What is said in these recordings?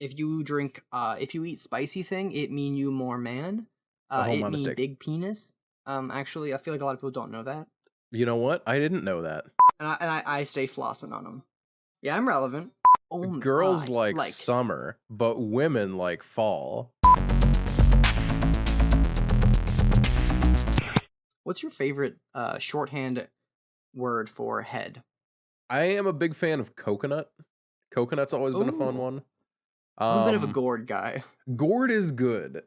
if you eat spicy thing, it mean you more man. Oh, It my mean mistake. big penis. Actually, I feel like a lot of people don't know that. You know what? I didn't know that. And I stay flossing on them. Yeah, I'm relevant. Oh Girls my, like like, summer, but women like fall. what's your favorite shorthand word for head? I am a big fan of coconut. Coconut's always been a fun Oh, one. I'm a bit of a Um, gourd guy. gourd is good.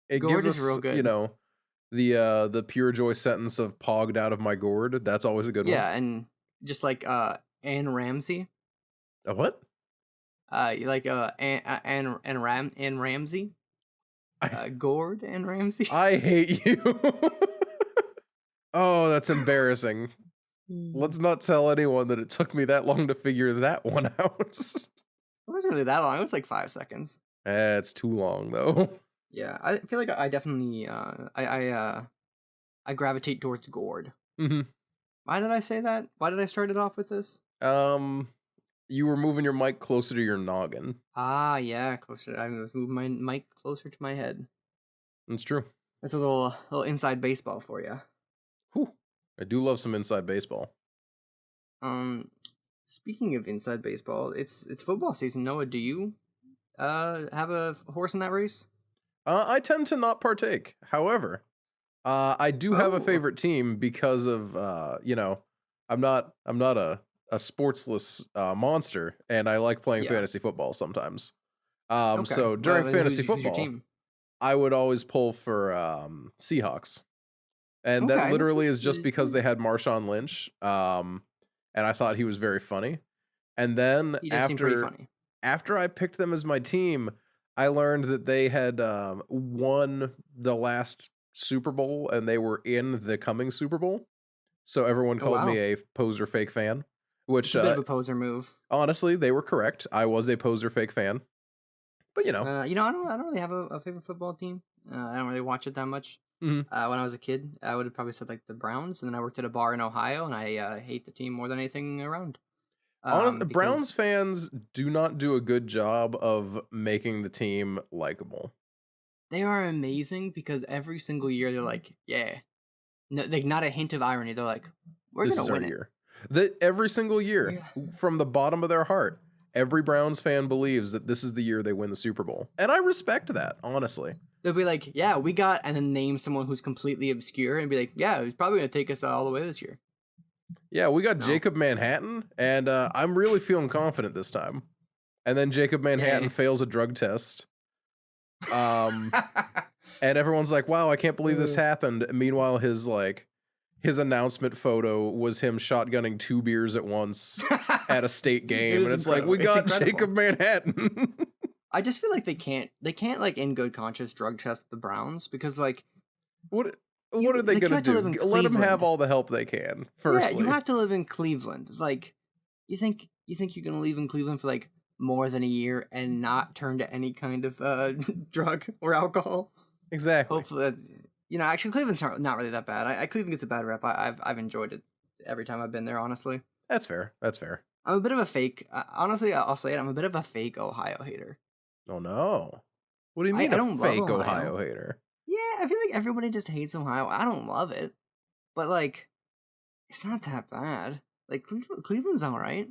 It gives Gourd is real us, good. the pure joy sentence of pogged out of my gourd. That's always a good one. Yeah, and just like Anne Ramsey. A what? You like Anne Ramsey. I Gord and Ramsey. I hate you. Oh, that's embarrassing. It Let's not tell anyone that it took me that long to figure that one out. wasn't really that long. It was like 5 seconds. It's too long though. Yeah, I feel like I definitely I gravitate towards Gord. hmm Why did I say that? Why did I start it off with this? Um, you were moving your mic closer to your noggin. Ah, yeah, closer. I was moving my mic closer to my head. That's true. That's a little inside baseball for you. Whew. I do love some inside baseball. Um, speaking of inside baseball, it's football season. Noah, do you have a horse in that race? I tend to not partake. However, I do have a Oh, favorite team because of I'm not a sportsless monster, and I like playing yeah. fantasy football sometimes. Okay. So Well, during then fantasy who's your football, team? I would always pull for Seahawks. And that Okay, literally is just because they had Marshawn Lynch. And I thought he was very funny. And then he does seem pretty after funny. after I picked them as my team, I learned that they had won the last Super Bowl and they were in the coming Super Bowl. So everyone Oh called me wow, a poser fake fan, it's which a bit of a poser move. honestly, they were correct. I was a poser fake fan. But I don't really have a favorite football team. I don't really watch it that much. mhm. When I was a kid, I would have probably said like the Browns, and then I worked at a bar in Ohio, and I hate the team more than anything around. Browns Because fans do not do a good job of making the team likable. they are amazing. Because every single year they're like, yeah, no, like not a hint of irony. They're like, we're This gonna is our win it. year. That every single year, Yeah. from the bottom of their heart, every Browns fan believes that this is the year they win the Super Bowl. And I respect that, honestly. They'll be like, yeah, we got, and then name someone who's completely obscure, and be like, yeah, who's probably gonna take us all the way this year. Yeah, we got No, Jacob Manhattan, and I'm really feeling confident this time. And then Jacob Manhattan yeah. fails a drug test. Um, and everyone's like, wow, I can't believe this happened. Meanwhile, his announcement photo was him shotgunning 2 beers at once at a state It game, is and it's like, incredible. we It's got incredible. Jacob Manhattan. I just feel like they can't like in good conscience drug test the Browns because like What you what are they like you gonna have to do? live in Let them have Cleveland. all the help they can. Yeah, you Firstly, have to live in Cleveland. Like you think you're gonna live in Cleveland for like more than a year and not turn to any kind of drug or alcohol. exactly. Hopefully, actually Cleveland's not really that bad. Cleveland gets a bad rep. I've enjoyed it every time I've been there. Honestly, That's fair. That's fair. I'm a bit of a fake. Honestly, I'll say it. I'm a bit of a fake Ohio hater. Oh no. What do you mean I a don't love fake Ohio. Ohio hater? Yeah, I feel like everybody just hates Ohio. I don't love it, but like, it's not that bad. Like Cleveland's all right.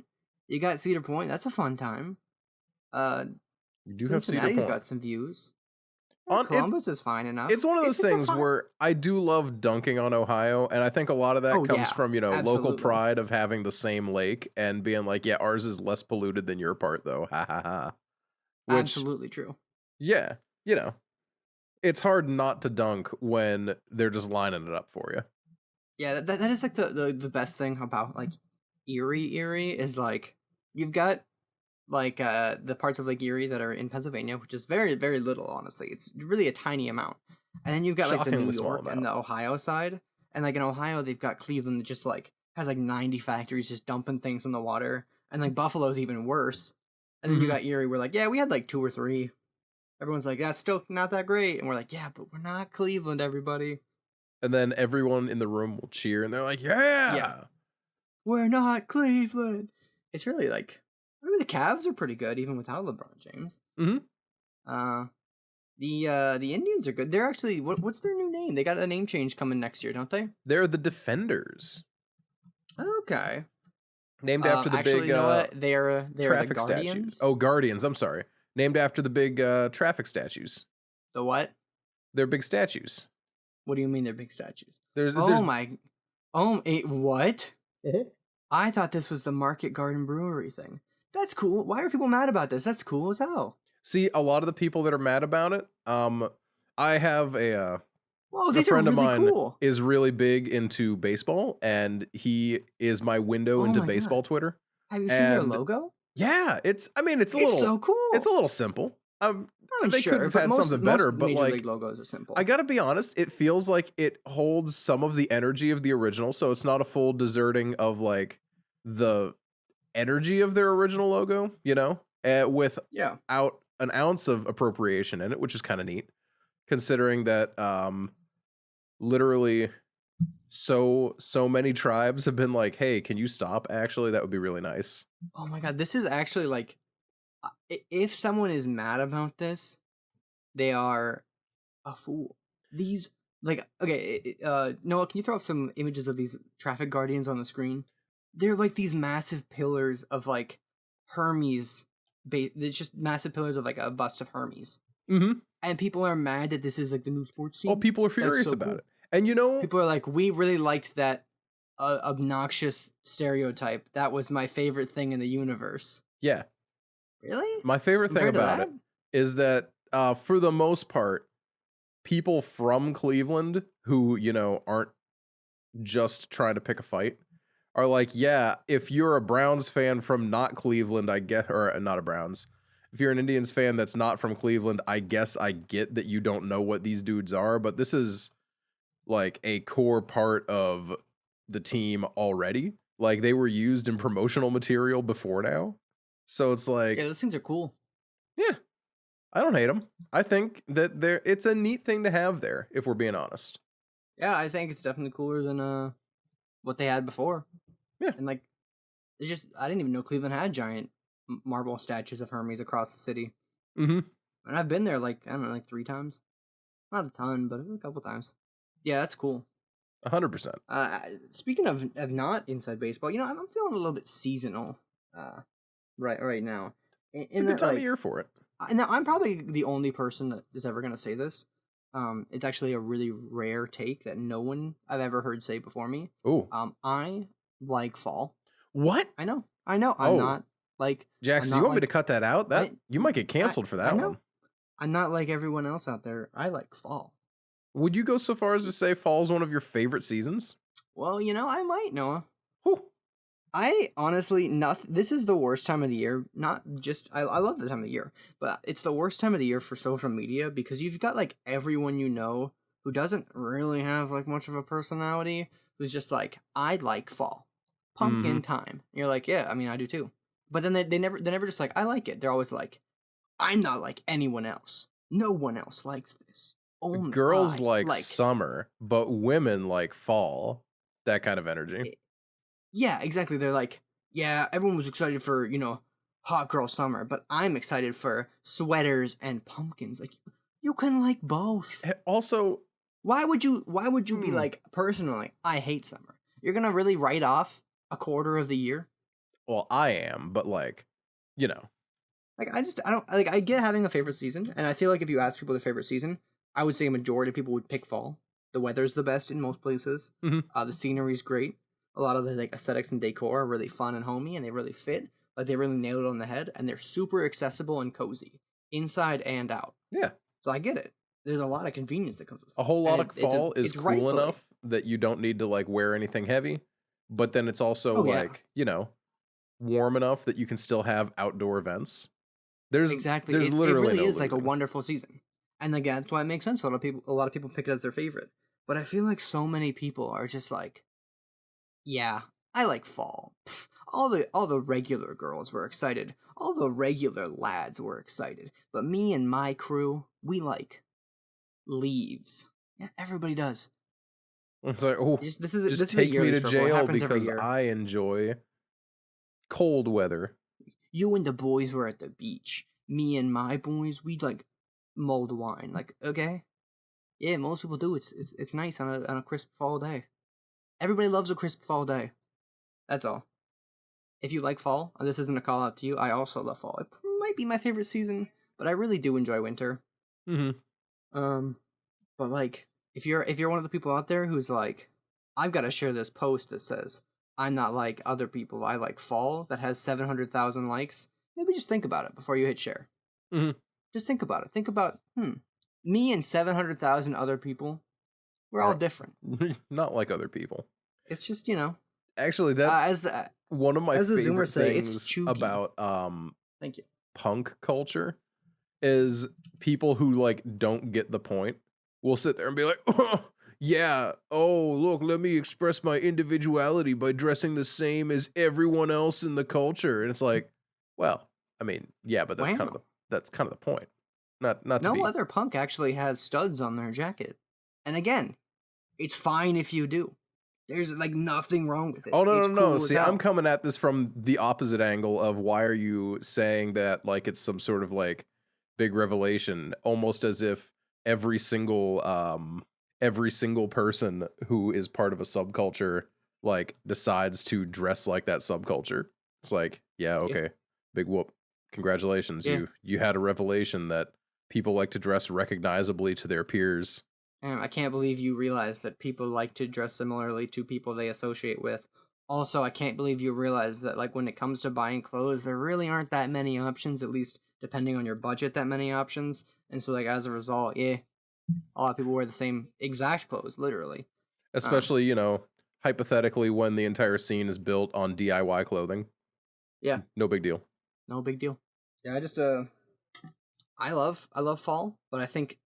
You got Cedar Point. That's a fun time. Uh, You do have Cedar Cincinnati's Point. got some views. Yeah, On it's Columbus is fine it's enough. one of those It's a things fun. where I do love dunking on Ohio, and I think a lot of that Oh comes yeah, from, local absolutely, pride of having the same lake and being like, yeah, ours is less polluted than your part though. Ha ha ha. Which, absolutely true. yeah, you know, it's hard not to dunk when they're just lining it up for you. Yeah, that is like the best thing about like Erie is like you've got like the parts of Lake Erie that are in Pennsylvania, which is very very little honestly. It's really a tiny amount. And then you've got like the New Shockingly small York and amount. the Ohio side. And like in Ohio they've got Cleveland that just like has like 90 factories just dumping things in the water. And like Buffalo's even worse. And then you hmm got Erie where like, yeah, we had like two or three. Everyone's like, that's still not that great. And we're like, yeah, but we're not Cleveland, everybody. And then everyone in the room will cheer and they're like, Yeah. yeah. We're not Cleveland. It's really like, I mean, the Cavs are pretty good even without LeBron James. hmm Uh, the Indians are good. They're actually what's their new name? They got a name change coming next year, don't they? They're the Defenders, Okay. named after the Actually, big you know what? They're the traffic statues. Guardians. Oh, Guardians. I'm sorry. Named after the big traffic statues. The what? They're big statues. What do you mean they're big statues? There's Oh my! What? Mhm. I thought this was the Market Garden Brewery thing. That's cool. Why are people mad about this? That's cool as hell. See, a lot of the people that are mad about it, I have Whoa, a these are friend of really mine cool. is really big into baseball, and he is my window Oh into my baseball god! Twitter. Have you seen their And logo? yeah, I mean, It's so it's a cool. little simple. I mean, They could sure, have but had something better, most but major league like, logos are simple. I gotta be honest, it feels like it holds some of the energy of the original, so it's not a full deserting of like the energy of their original logo, Yeah. without an ounce of appropriation in it, which is kind of neat, considering that literally so many tribes have been like, hey, can you stop? Actually, that would be really nice. Oh my god, this is actually like, if someone is mad about this, they are a fool. These like okay, Noah, can you throw up some images of these traffic guardians on the screen? They're like these massive pillars of like Hermes. It's just massive pillars of like a bust of Hermes, Mm-hmm. and people are mad that this is like the new sports Oh, team. people are That's furious so about cool. it. And People are like, we really liked that obnoxious stereotype. That was my favorite thing in the universe. yeah, Really? my favorite thing Compared to about that? it is that for the most part, people from Cleveland who, aren't just trying to pick a fight are like, yeah, if you're a Browns fan from not Cleveland, I get, or not a Browns. If you're an Indians fan that's not from Cleveland, I guess I get that you don't know what these dudes are, but this is like a core part of the team already. Like they were used in promotional material before now. So it's Yeah, like, those things are cool. yeah, I don't hate them. I think that it's a neat thing to have there, if we're being honest. Yeah, I think it's definitely cooler than what they had before. Yeah. And like, it's just I didn't even know Cleveland had giant marble statues of Hermes across the city. Mm-hmm. And I've been there like I don't know, like 3 times. Not a ton, but a couple times. Yeah, that's cool. 100%. Speaking of not inside baseball, I'm feeling a little bit seasonal, right now. It's a In good that time of like year for it. now I'm probably the only person that is ever gonna say this. It's actually a really rare take that no one I've ever heard say before me. Oh, I like fall. what? I know. I'm Oh, not like I'm Jackson, you not want me to like cut that out? That I you might get I canceled for I that know. one. I'm not like everyone else out there. I like fall. Would you go so far as to say fall's one of your favorite seasons? Well, I might, Noah. Whew. I honestly nothing. This is the worst time of the year. Not just I love the time of the year, but it's the worst time of the year for social media because you've got like everyone you know who doesn't really have like much of a personality who's just like I like fall, Mm-hmm. pumpkin time. And you're like yeah, I mean I do too. But then they never just like I like it. They're always like I'm not like anyone else. No one else likes this. Only Girls I like like. summer, but women like fall. That kind of energy. Yeah, exactly. They're like, yeah, everyone was excited for, hot girl summer, but I'm excited for sweaters and pumpkins. Like you can like both. Also, Why would you be hmm, like personally, I hate summer. You're going to really write off a quarter of the year? well, I am, but like, you know, Like I don't like I get having a favorite season, and I feel like if you ask people their favorite season, I would say a majority of people would pick fall. The weather's the best in most places. mhm. The scenery's great. A lot of the like aesthetics and decor are really fun and homey, and they really fit. Like they really nailed it on the head, and they're super accessible and cozy, inside and out. Yeah, So I get it. There's a lot of convenience that comes with a fall, whole and lot of fall is it's cool rightfully. enough that you don't need to like wear anything heavy, but then it's also Oh yeah, like, warm enough that you can still have outdoor events. There's exactly. there's It literally really no is like a losing. wonderful season, and like that's why it makes sense. A lot of people pick it as their favorite. But I feel like so many people are just like, yeah, I like fall. Pff, all the regular girls were excited. All the regular lads were excited. But me and my crew, we like leaves. Yeah, everybody does. It's like, oh, just This is a take me yearly to struggle. It jail happens every because year. I enjoy cold weather. You and the boys were at the beach. Me and my boys, we like mulled wine. Like, okay, yeah, most people do. It's nice on a crisp fall day. Everybody loves a crisp fall day. That's all. If you like fall, and this isn't a call out to you, I also love fall. It might be my favorite season, but I really do enjoy winter. Mm-hmm. But like, if you're one of the people out there who's like, I've got to share this post that says I'm not like other people. I like fall that has 700,000 likes. Maybe just think about it before you hit share. Mm-hmm. Just think about it. Think about me and 700,000 other people. We're all different. Not like other people. It's just Actually, that's one of my as the favorite Zoomers say, things it's chuggy. about Thank you. punk culture is people who like don't get the point will sit there and be like, oh, yeah, oh look, let me express my individuality by dressing the same as everyone else in the culture. And it's like, well, I mean, yeah, but that's kind of the point. Not to No be. other punk actually has studs on their jacket. And again, it's fine if you do. There's like nothing wrong with it. Oh no, it's no, cool no. as See, hell. I'm coming at this from the opposite angle of why are you saying that like it's some sort of like big revelation, almost as if every single person who is part of a subculture like decides to dress like that subculture. It's like, yeah, okay. Big whoop. Congratulations. Yeah. You had a revelation that people like to dress recognizably to their peers. I can't believe you realize that people like to dress similarly to people they associate with. Also, I can't believe you realize that like when it comes to buying clothes, there really aren't that many options, at least depending on your budget, that many options. And so like as a result, yeah, a lot of people wear the same exact clothes, literally. Especially, hypothetically when the entire scene is built on DIY clothing. Yeah. No big deal. No big deal. Yeah, I love fall, but I think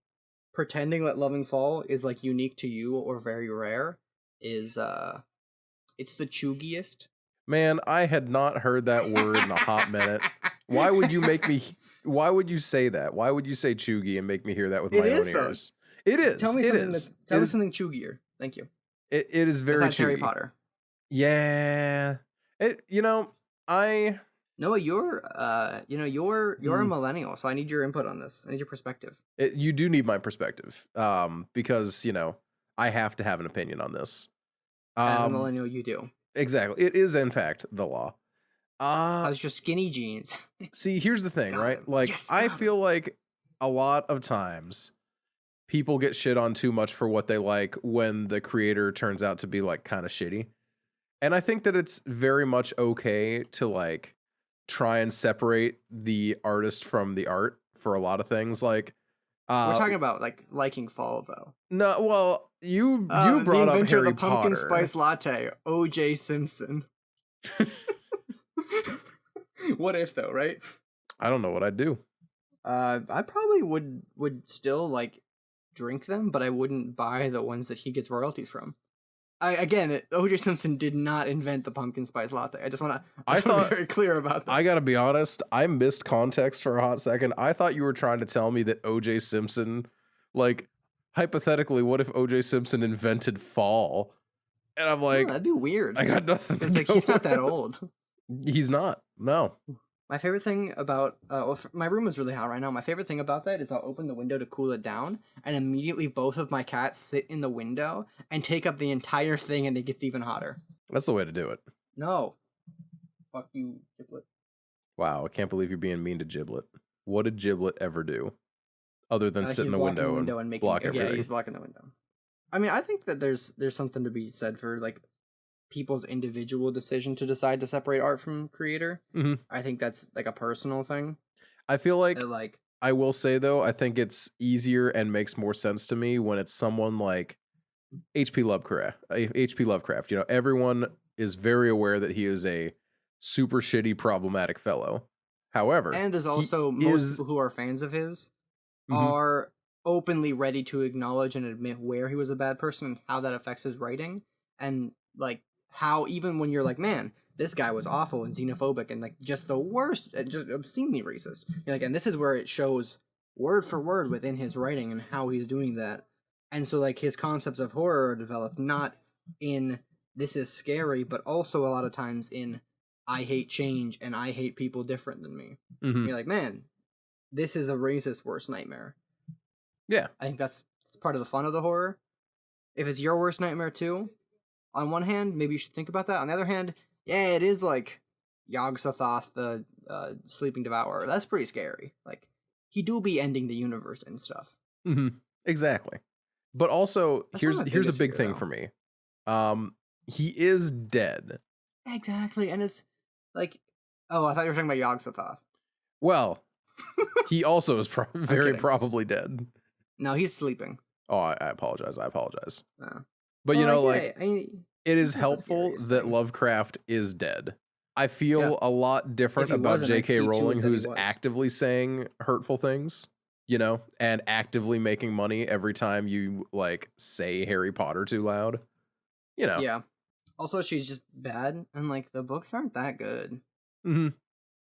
pretending that loving fall is like unique to you or very rare is it's the chuggiest. Man, I had not heard that word in a hot minute. Why would you say that? Why would you say chuggy and make me hear that with my own ears? It is. Tell me something chuggier. Thank you. It is very besides chuggy. Harry Potter. Yeah. Noah, you're a millennial, so I need your input on this. I need your perspective. You do need my perspective, because I have to have an opinion on this. As a millennial, you do. Exactly. It is in fact the law. How's your skinny jeans? See, here's the thing, right? Like, I feel like a lot of times people get shit on too much for what they like when the creator turns out to be like kind of shitty. And I think that it's very much okay to like try and separate the artist from the art for a lot of things. Like, we're talking about like liking fall though. No, well, you brought the inventor up Harry of the pumpkin Potter. spice latte, O.J. Simpson. What if though, right? I don't know what I'd do. I probably would still like drink them, but I wouldn't buy the ones that he gets royalties from. O.J. Simpson did not invent the pumpkin spice latte. I just want to be very clear about that. I gotta be honest, I missed context for a hot second. I thought you were trying to tell me that O.J. Simpson, like, hypothetically, what if O.J. Simpson invented fall? And I'm like, that'd be weird. I got nothing. Because like he's not that old. He's not. No. My favorite thing about my room is really hot right now. My favorite thing about that is I'll open the window to cool it down, and immediately both of my cats sit in the window and take up the entire thing, and it gets even hotter. That's the way to do it. No. Fuck you, Giblet. Wow, I can't believe you're being mean to Giblet. What did Giblet ever do? Other than sit in the window and block everything. Yeah, he's blocking the window. I mean, I think that there's something to be said for like people's individual decision to decide to separate art from creator. Mm-hmm. I think that's like a personal thing. I feel like I will say though, I think it's easier and makes more sense to me when it's someone like H.P. Lovecraft. Everyone is very aware that he is a super shitty, problematic fellow. However, and there's also most people who are fans of his are openly ready to acknowledge and admit where he was a bad person and how that affects his writing, and like how even when you're like, man, this guy was awful and xenophobic and like just the worst, just obscenely racist. You're like, and this is where it shows word for word within his writing and how he's doing that. And so like his concepts of horror are developed not in this is scary, but also a lot of times in I hate change and I hate people different than me. Mm-hmm. You're like, man, this is a racist worst nightmare. Yeah. I think that's part of the fun of the horror. If it's your worst nightmare too, on one hand, maybe you should think about that. On the other hand, yeah, it is like Yog-Sothoth, the sleeping devourer. That's pretty scary. Like he do be ending the universe and stuff. Hmm. Exactly. But also, That's not my here's a biggest big fear thing though. for me. He is dead. Exactly, and it's like, oh, I thought you were talking about Yog-Sothoth. Well, he also is I'm very kidding. probably dead. No, he's sleeping. Oh, I apologize. I apologize. Uh, But well, like like, yeah, I mean, it is he's not the helpful scariest that thing. Lovecraft is dead. I Yeah, feel a lot if different he about wasn't, I'd J.K. see to Rowling, it that he who's was. actively saying hurtful things, and actively making money every time you like say Harry Potter too loud. You know. Yeah. Also, she's just bad, and like the books aren't that good. Hmm.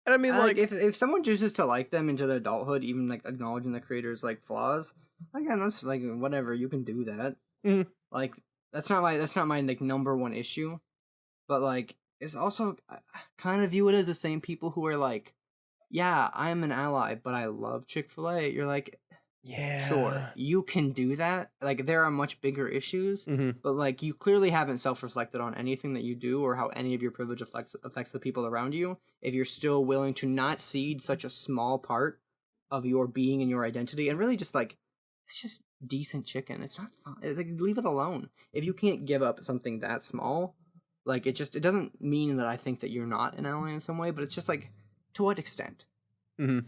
And I mean, Like like, if someone chooses to like them into their adulthood, even like acknowledging the creator's like flaws, again, that's like whatever, you can do that. mhm, Like that's not my like number one issue. But like it's also I kind of view it as the same people who are like, yeah, I'm an ally, but I love Chick-fil-A. You're like, sure, yeah. you can do that. Like there are much bigger issues, Hmm. but like you clearly haven't self-reflected on anything that you do or how any of your privilege affects the people around you. If you're still willing to not cede such a small part of your being and your identity, and really just like it's just decent chicken. It's not fun. Like leave it alone. If you can't give up something that small, like it doesn't mean that I think that you're not an ally in some way, but it's just like to what extent? Hmm.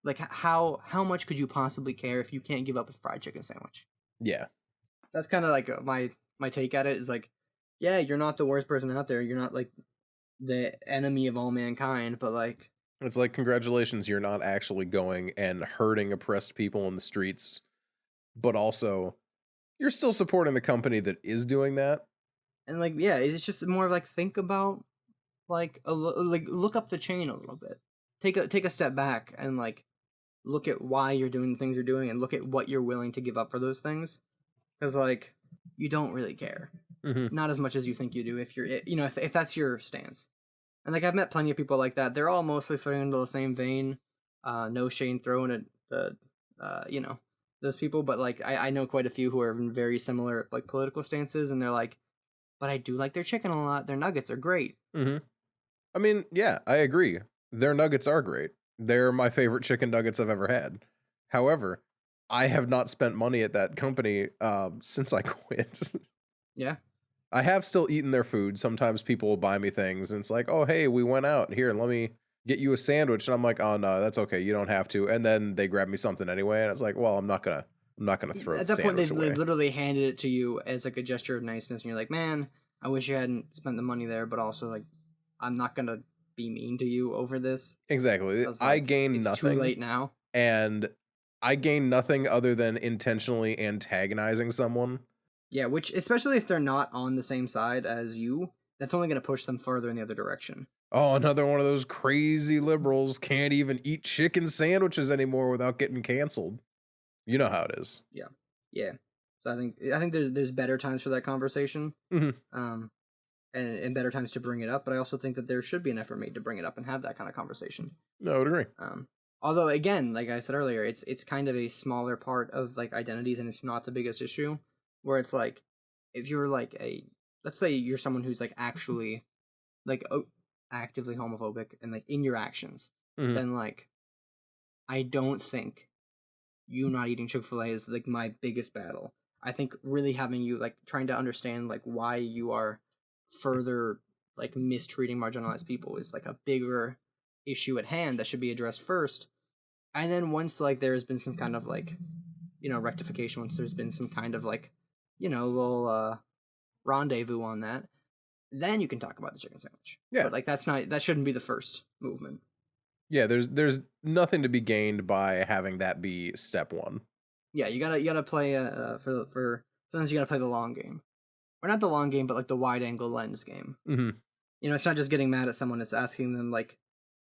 Like how much could you possibly care if you can't give up a fried chicken sandwich? Yeah. That's kind of like my take at it is like, yeah, you're not the worst person out there. You're not like the enemy of all mankind, but like, It's like, congratulations, you're not actually going and hurting oppressed people in the streets, but also you're still supporting the company that is doing that. and like, yeah, it's just more of like think about like like look up the chain a little bit. Take a step back and like look at why you're doing the things you're doing and look at what you're willing to give up for those things because like you don't really care, Hmm. not as much as you think you do if you're if that's your stance. And like I've met plenty of people like that. They're all mostly fitting into the same vein. No shade thrown at the those people, but like I know quite a few who are in very similar like political stances, and they're like, but I do like their chicken a lot. Their nuggets are great. Hmm. I mean, yeah, I agree. Their nuggets are great. They're my favorite chicken nuggets I've ever had. However, I have not spent money at that company since I quit. Yeah, I have still eaten their food. Sometimes people will buy me things, and it's like, "Oh, hey, we went out. Here, let me get you a sandwich." And I'm like, "Oh no, that's okay. You don't have to." And then they grab me something anyway, and it's like, "Well, I'm not gonna throw at the that point they sandwich away." literally handed it to you as like a gesture of niceness, and you're like, man, I wish you hadn't spent the money there, but also like I'm not gonna be mean to you over this Exactly. because I like gain it's too nothing, late now. and I gain nothing other than intentionally antagonizing someone. Yeah, which especially if they're not on the same side as you, that's only going to push them further in the other direction. Oh, another one of those crazy liberals can't even eat chicken sandwiches anymore without getting canceled. You know how it is. Yeah, yeah. So I think there's better times for that conversation, Mhm. um, and better times to bring it up. But I also think that there should be an effort made to bring it up and have that kind of conversation. No, I would agree. Although again, like I said earlier, it's kind of a smaller part of like identities, and it's not the biggest issue. Where it's like, if you're like let's say you're someone who's like actually like actively homophobic and like in your actions, Mhm. then like I don't think you not eating Chick-fil-A is like my biggest battle. I think really having you like trying to understand like why you are further like mistreating marginalized people is like a bigger issue at hand that should be addressed first. And then once like there has been some kind of like rectification, once there's been some kind of like little rendezvous on that, then you can talk about the chicken sandwich. Yeah. But like that shouldn't be the first movement. Yeah, there's nothing to be gained by having that be step 1. Yeah, you gotta play for sometimes you gotta play the long game, or not the long game, but like the wide angle lens game. Mhm. It's not just getting mad at someone; it's asking them like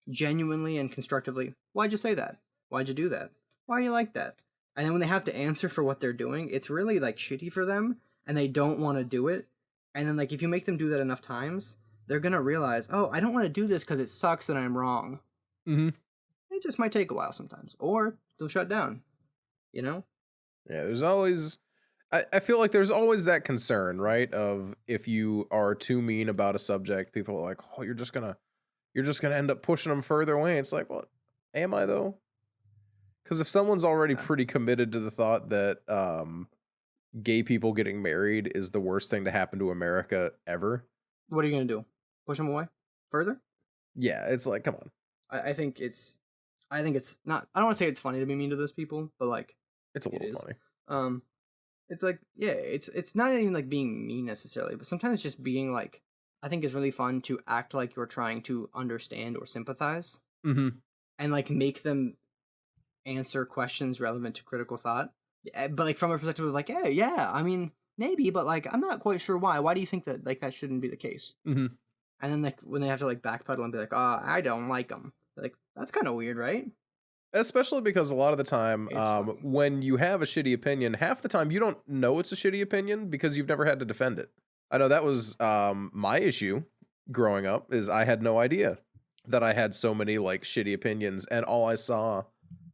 genuinely and constructively, "Why'd you say that? Why'd you do that? Why are you like that?" And then when they have to answer for what they're doing, it's really like shitty for them, and they don't want to do it. And then like if you make them do that enough times, they're gonna realize, "Oh, I don't want to do this because it sucks and I'm wrong." Mhm. It just might take a while sometimes, or they'll shut down. You know? Yeah, there's always I feel like there's always that concern, right? Of if you are too mean about a subject, people are like, "Oh, you're just gonna end up pushing them further away." It's like, well, am I though? Because if someone's already Yeah. pretty committed to the thought that gay people getting married is the worst thing to happen to America ever, What are you gonna do? Push them away further? yeah, it's like, come on, I think it's not. I don't want to say it's funny to be mean to those people, but like it's a it little is. funny. Um, it's like yeah, it's not even like being mean necessarily, but sometimes just being like I think it's really fun to act like you're trying to understand or sympathize Mm-hmm. and like make them answer questions relevant to critical thought. But like from a perspective of like, hey, yeah, I mean maybe, but like I'm not quite sure why. Why do you think that like that shouldn't be the case? Mm-hmm. And then like when they have to like backpedal and be like, oh, I don't like them. Like that's kind of weird, right? Especially because a lot of the time, It's funny. when you have a shitty opinion, half the time you don't know it's a shitty opinion because you've never had to defend it. I know that was my issue growing up is I had no idea that I had so many like shitty opinions, and all I saw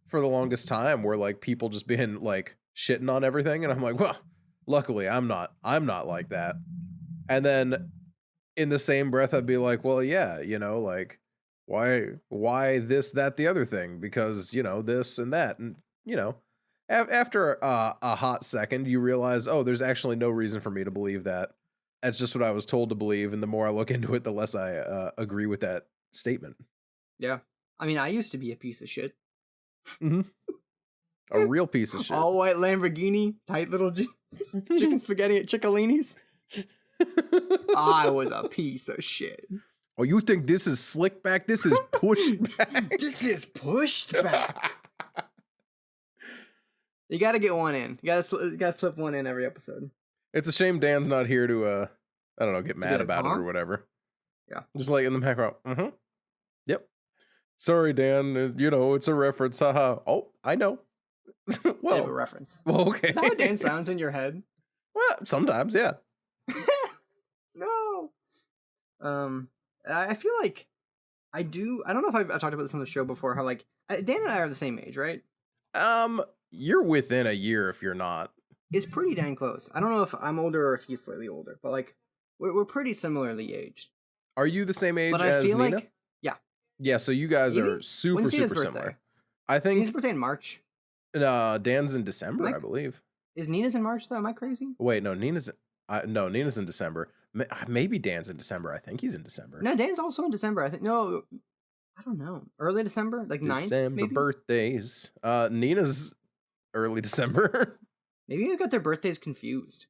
for the longest time were like people just being like shitting on everything, and I'm like, well, luckily I'm not like that. And then in the same breath, I'd be like, well, yeah, like why this, that, the other thing? Because, this and that. And, after a hot second, you realize, oh, there's actually no reason for me to believe that. That's just what I was told to believe. And the more I look into it, the less I agree with that statement. Yeah. I mean, I used to be a piece of shit. Hmm. A real piece of shit. All white Lamborghini, tight little jeans, chicken spaghetti at Ciccolini's. I was a piece of shit. Oh, you think this is slick back? This is pushed back. This is pushed back. You gotta get one in. You gotta slip one in every episode. It's a shame Dan's not here to I don't know, get To be mad like, about it huh? or whatever. Yeah. Just like in the background. Mm-hmm. Yep. Sorry, Dan. It's a reference. Haha. Oh, I know. They have a Well, reference. okay. Is that how Dan sounds in your head? Well, sometimes, yeah. No. I feel like I do. I don't know if I've talked about this on the show before. How like Dan and I are the same age, right? You're within a year if you're not. It's pretty dang close. I don't know if I'm older or if he's slightly older, but like we're pretty similarly aged. Are you the same age But I as feel Nina? like yeah, Yeah, so you guys maybe. are super, When's Nina's super birthday? similar. I Nina's think birthday in March. Dan's in December, I believe. Is Nina's in March though? Am I crazy? Wait, no, Nina's in December. Maybe Dan's in December. I think he's in December. No, Dan's also in December. I think no, I don't know. Early December, like 9th, December maybe. birthdays. Nina's early December. Maybe I got their birthdays confused.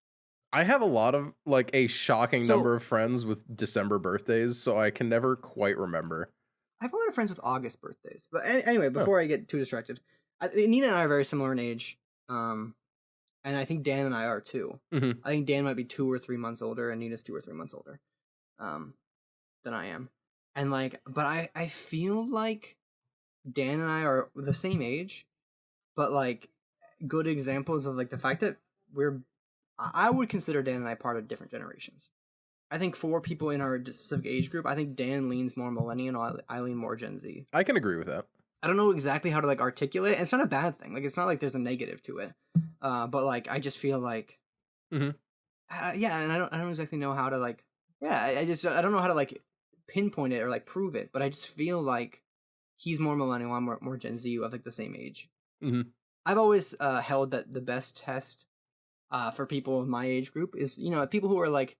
I have a lot of like a shocking So- number of friends with December birthdays, so I can never quite remember. I have a lot of friends with August birthdays. But anyway, before I get too distracted, Nina and I are very similar in age. And I think Dan and I are too. Mhm. I think Dan might be 2 or 3 months older, and Nina's 2 or 3 months older, than I am. And like, but I feel like Dan and I are the same age, but like good examples of like the fact that I would consider Dan and I part of different generations. I think for people in our specific age group, I think Dan leans more millennial, and I lean more Gen Z. I can agree with that. I don't know exactly how to like articulate it. And it's not a bad thing. Like it's not like there's a negative to it. But like I just feel like, Mhm. yeah, and I don't exactly know how to like, yeah, I don't know how to like pinpoint it or like prove it. But I just feel like he's more millennial, I'm more Gen Z of like the same age. Mhm. I've always held that the best test for people in my age group is people who are like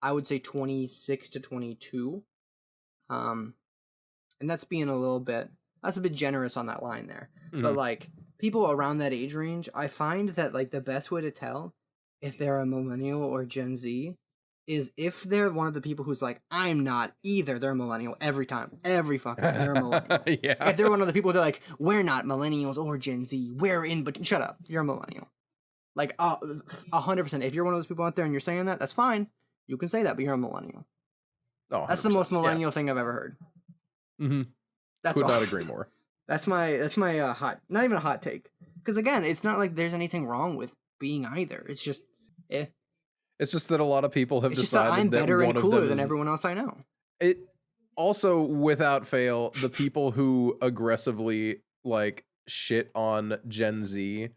I would say 26 to 22, and that's being that's a bit generous on that line there. But Mhm. like people around that age range, I find that like the best way to tell if they're a millennial or Gen Z is if they're one of the people who's like, I'm not either. They're a millennial every time, every fucking time. They're a millennial. Yeah. If they're one of the people, they're like, we're not millennials or Gen Z. We're in, but shut up. You're a millennial. Like 100%. If you're one of those people out there and you're saying that, that's fine. You can say that, but you're a millennial. Oh, That's the 100%. most millennial thing I've ever heard. Yeah. Mhm. That's Could all. not agree more. That's my hot, not even a hot take. Because again, it's not like there's anything wrong with being either. It's just, It's just that a lot of people have it's just that decided I'm that better one and of cooler them than is everyone else I know. it. Also, without fail, the people who aggressively like shit on Gen Z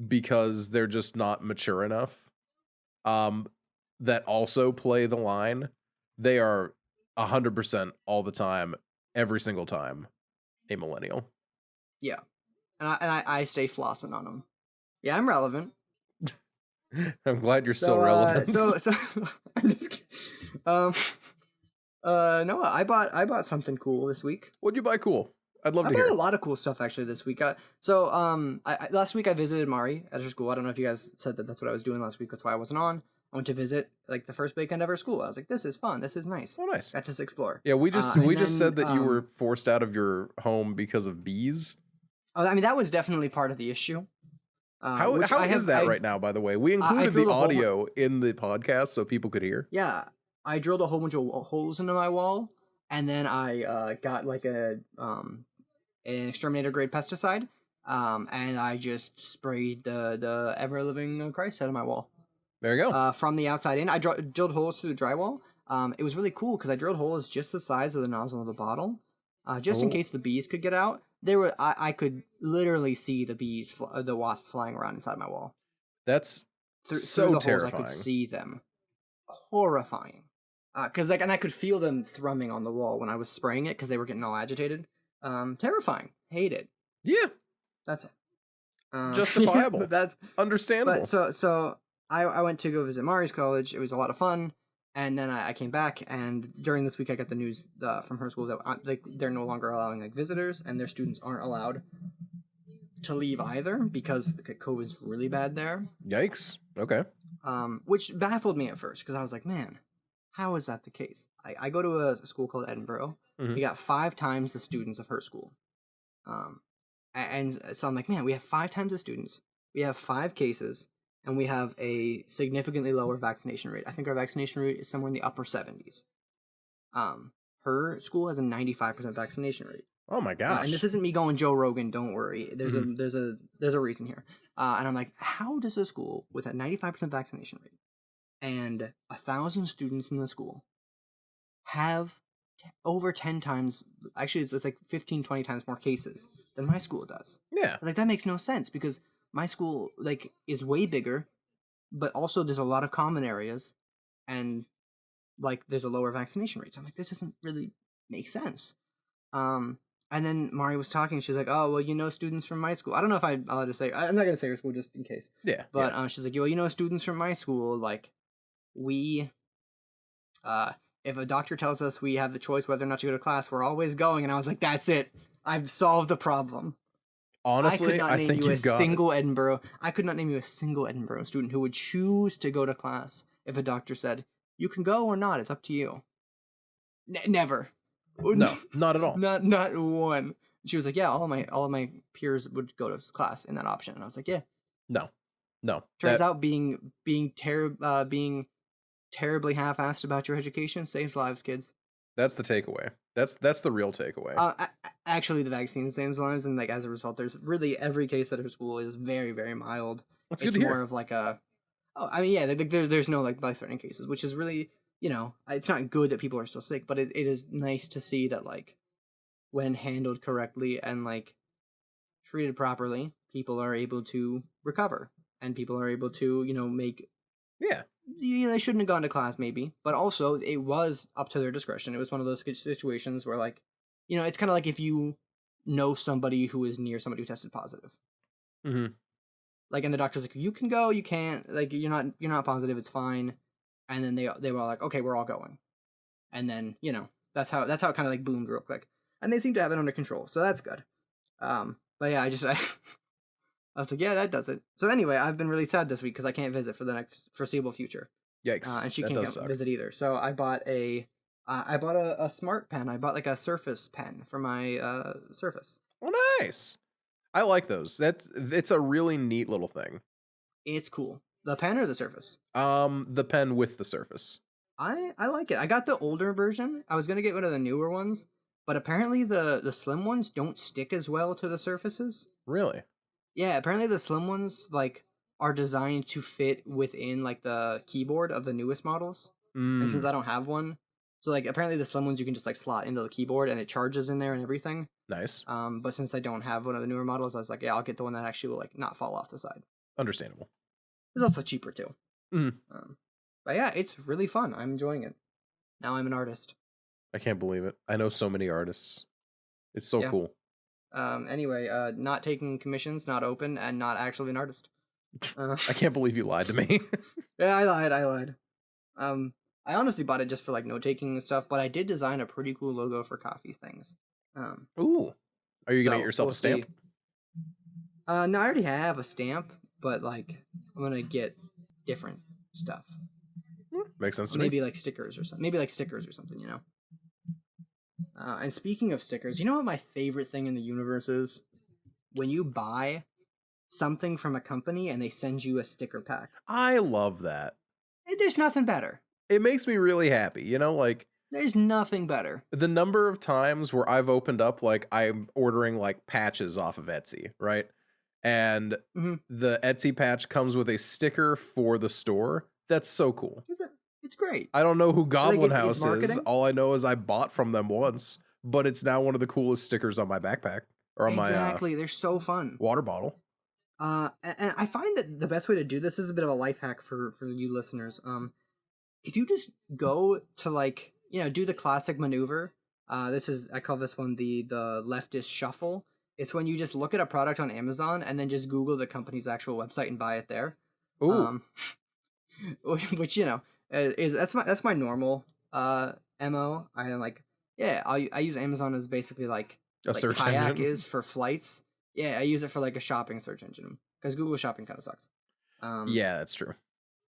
because they're just not mature enough. That also play the line. They are 100% all the time, every single time, a millennial. Yeah, and I stay flossing on them. Yeah, I'm relevant. I'm glad you're still So relevant. so I'm just kidding. No, I bought something cool this week. What'd you buy cool? I'd love I to bought hear. a lot of cool stuff actually this week. Last week I visited Mari at her school. I don't know if you guys said that that's what I was doing last week. That's why I wasn't on. I went to visit like the first weekend of her school. I was like, this is fun. This is nice. Oh, nice. Got to explore. Yeah, we just And said then that you were forced out of your home because of bees. I mean that was definitely part of the issue. How Which is that right now? By the way, we included the drilled a whole audio in the podcast so people could hear. Yeah, I drilled a whole bunch of holes into my wall, and then I got like an exterminator grade pesticide, and I just sprayed the ever living Christ out of my wall. There you go. From the outside in, I drilled holes through the drywall. It was really cool because I drilled holes just the size of the nozzle of the bottle, just in case the bees could get out. I could literally see the the wasp flying around inside my wall. That's Through the terrifying. holes, I could see them. Horrifying. And I could feel them thrumming on the wall when I was spraying it because they were getting all agitated. Terrifying. Hate it. Yeah. That's it. Justifiable. Yeah, that's understandable. But so I went to go visit Mari's college. It was a lot of fun. And then I came back, and during this week I got the news from her school that they're no longer allowing like visitors, and their students aren't allowed to leave either because COVID's really bad there. Yikes. Okay. Which baffled me at first because I was like, man, how is that the case? I go to a school called Edinburgh. Mhm. We got 5 times the students of her school. And so I'm like, man, we have 5 times the students. We have 5 cases, and we have a significantly lower vaccination rate. I think our vaccination rate is somewhere in the upper 70s. Her school has a 95% vaccination rate. Oh my gosh. And this isn't me going Joe Rogan. Don't worry. There's a reason here. And I'm like, how does a school with a 95% vaccination rate and 1,000 students in the school have over 10 times? Actually, it's like 15, 20 times more cases than my school does. Yeah. Like that makes no sense because my school like is way bigger, but also there's a lot of common areas, and like there's a lower vaccination rate. So I'm like, this doesn't really make sense. And then Mari was talking. She's like, "Oh, well, students from my school. I don't know if I'll allowed to say. I'm not gonna say her school just in case. Yeah. But she's like, well, students from my school. Like, we, if a doctor tells us we have the choice whether or not to go to class, we're always going. And I was like, that's it. I've solved the problem. Honestly, I think you've got I could not name you a single Edinburgh student who would choose to go to class if a doctor said you can go or not. It's up to you. Never. No, not at all. Not one. She was like, yeah, all of my peers would go to class in that option, and I was like, yeah. No. Turns out being terribly half-assed about your education saves lives, kids. That's the takeaway. That's the real takeaway. Actually, the vaccine saves lives, and like as a result, there's really every case at her school is very, very mild. That's it's good to more hear. of like there's no like life-threatening cases, which is really, it's not good that people are still sick, but it is nice to see that like when handled correctly and like treated properly, people are able to recover, and people are able to make. Yeah. They shouldn't have gone to class maybe, but also it was up to their discretion. It was one of those situations where like, it's kind of like if you know somebody who is near somebody who tested positive. Mm-hmm. Like, and the doctor's like, you can go, you can't, like, you're not positive, it's fine. And then they were all like, okay, we're all going. And then, that's how it kind of like boomed real quick. And they seem to have it under control, so that's good. But yeah, I was like, yeah, that does it. So anyway, I've been really sad this week because I can't visit for the next foreseeable future. Yikes. And she can't visit either. So I bought a smart pen. I bought like a Surface pen for my Surface. Oh, nice. I like those. It's a really neat little thing. It's cool. The pen or the Surface? The pen with the Surface. I like it. I got the older version. I was gonna get one of the newer ones, but apparently the slim ones don't stick as well to the Surfaces. Really? Yeah, apparently the slim ones like are designed to fit within like the keyboard of the newest models. And since I don't have one, so like apparently the slim ones you can just like slot into the keyboard and it charges in there and everything. Nice. But since I don't have one of the newer models, I was like, yeah, I'll get the one that actually will like not fall off the side. Understandable. It's also cheaper too. Mhm. But yeah, it's really fun. I'm enjoying it. Now I'm an artist. I can't believe it. I know so many artists. It's so Yeah. cool. Anyway, not taking commissions, not open, and not actually an artist. I can't believe you lied to me. Yeah, I lied. Um, I honestly bought it just for like note taking and stuff, but I did design a pretty cool logo for coffee things. Ooh. Are you gonna get So yourself we'll a stamp? see. No, I already have a stamp, but like I'm gonna get different stuff. Makes sense to me. Maybe like stickers or something. Maybe like stickers or something, you know. And speaking of stickers, you know what my favorite thing in the universe is? When you buy something from a company and they send you a sticker pack. I love that. There's nothing better. It makes me really happy. Like There's nothing better. the number of times where I've opened up, like I'm ordering like patches off of Etsy, right? And Mm-hmm. the Etsy patch comes with a sticker for the store. That's so cool. It's great. I don't know who Goblin it's House is. marketing. All I know is I bought from them once, but it's now one of the coolest stickers on my backpack or on Exactly. They're so fun. my water bottle. And I find that the best way to do this is a bit of a life hack for you listeners. If you just go to like, do the classic maneuver. I call this one the leftist shuffle. It's when you just look at a product on Amazon and then just Google the company's actual website and buy it there. Ooh. Which is that's my normal mo. I like I use Amazon as basically like A search Kayak engine. is for flights. Yeah, I use it for like a shopping search engine because Google Shopping kind of sucks. Yeah, that's true.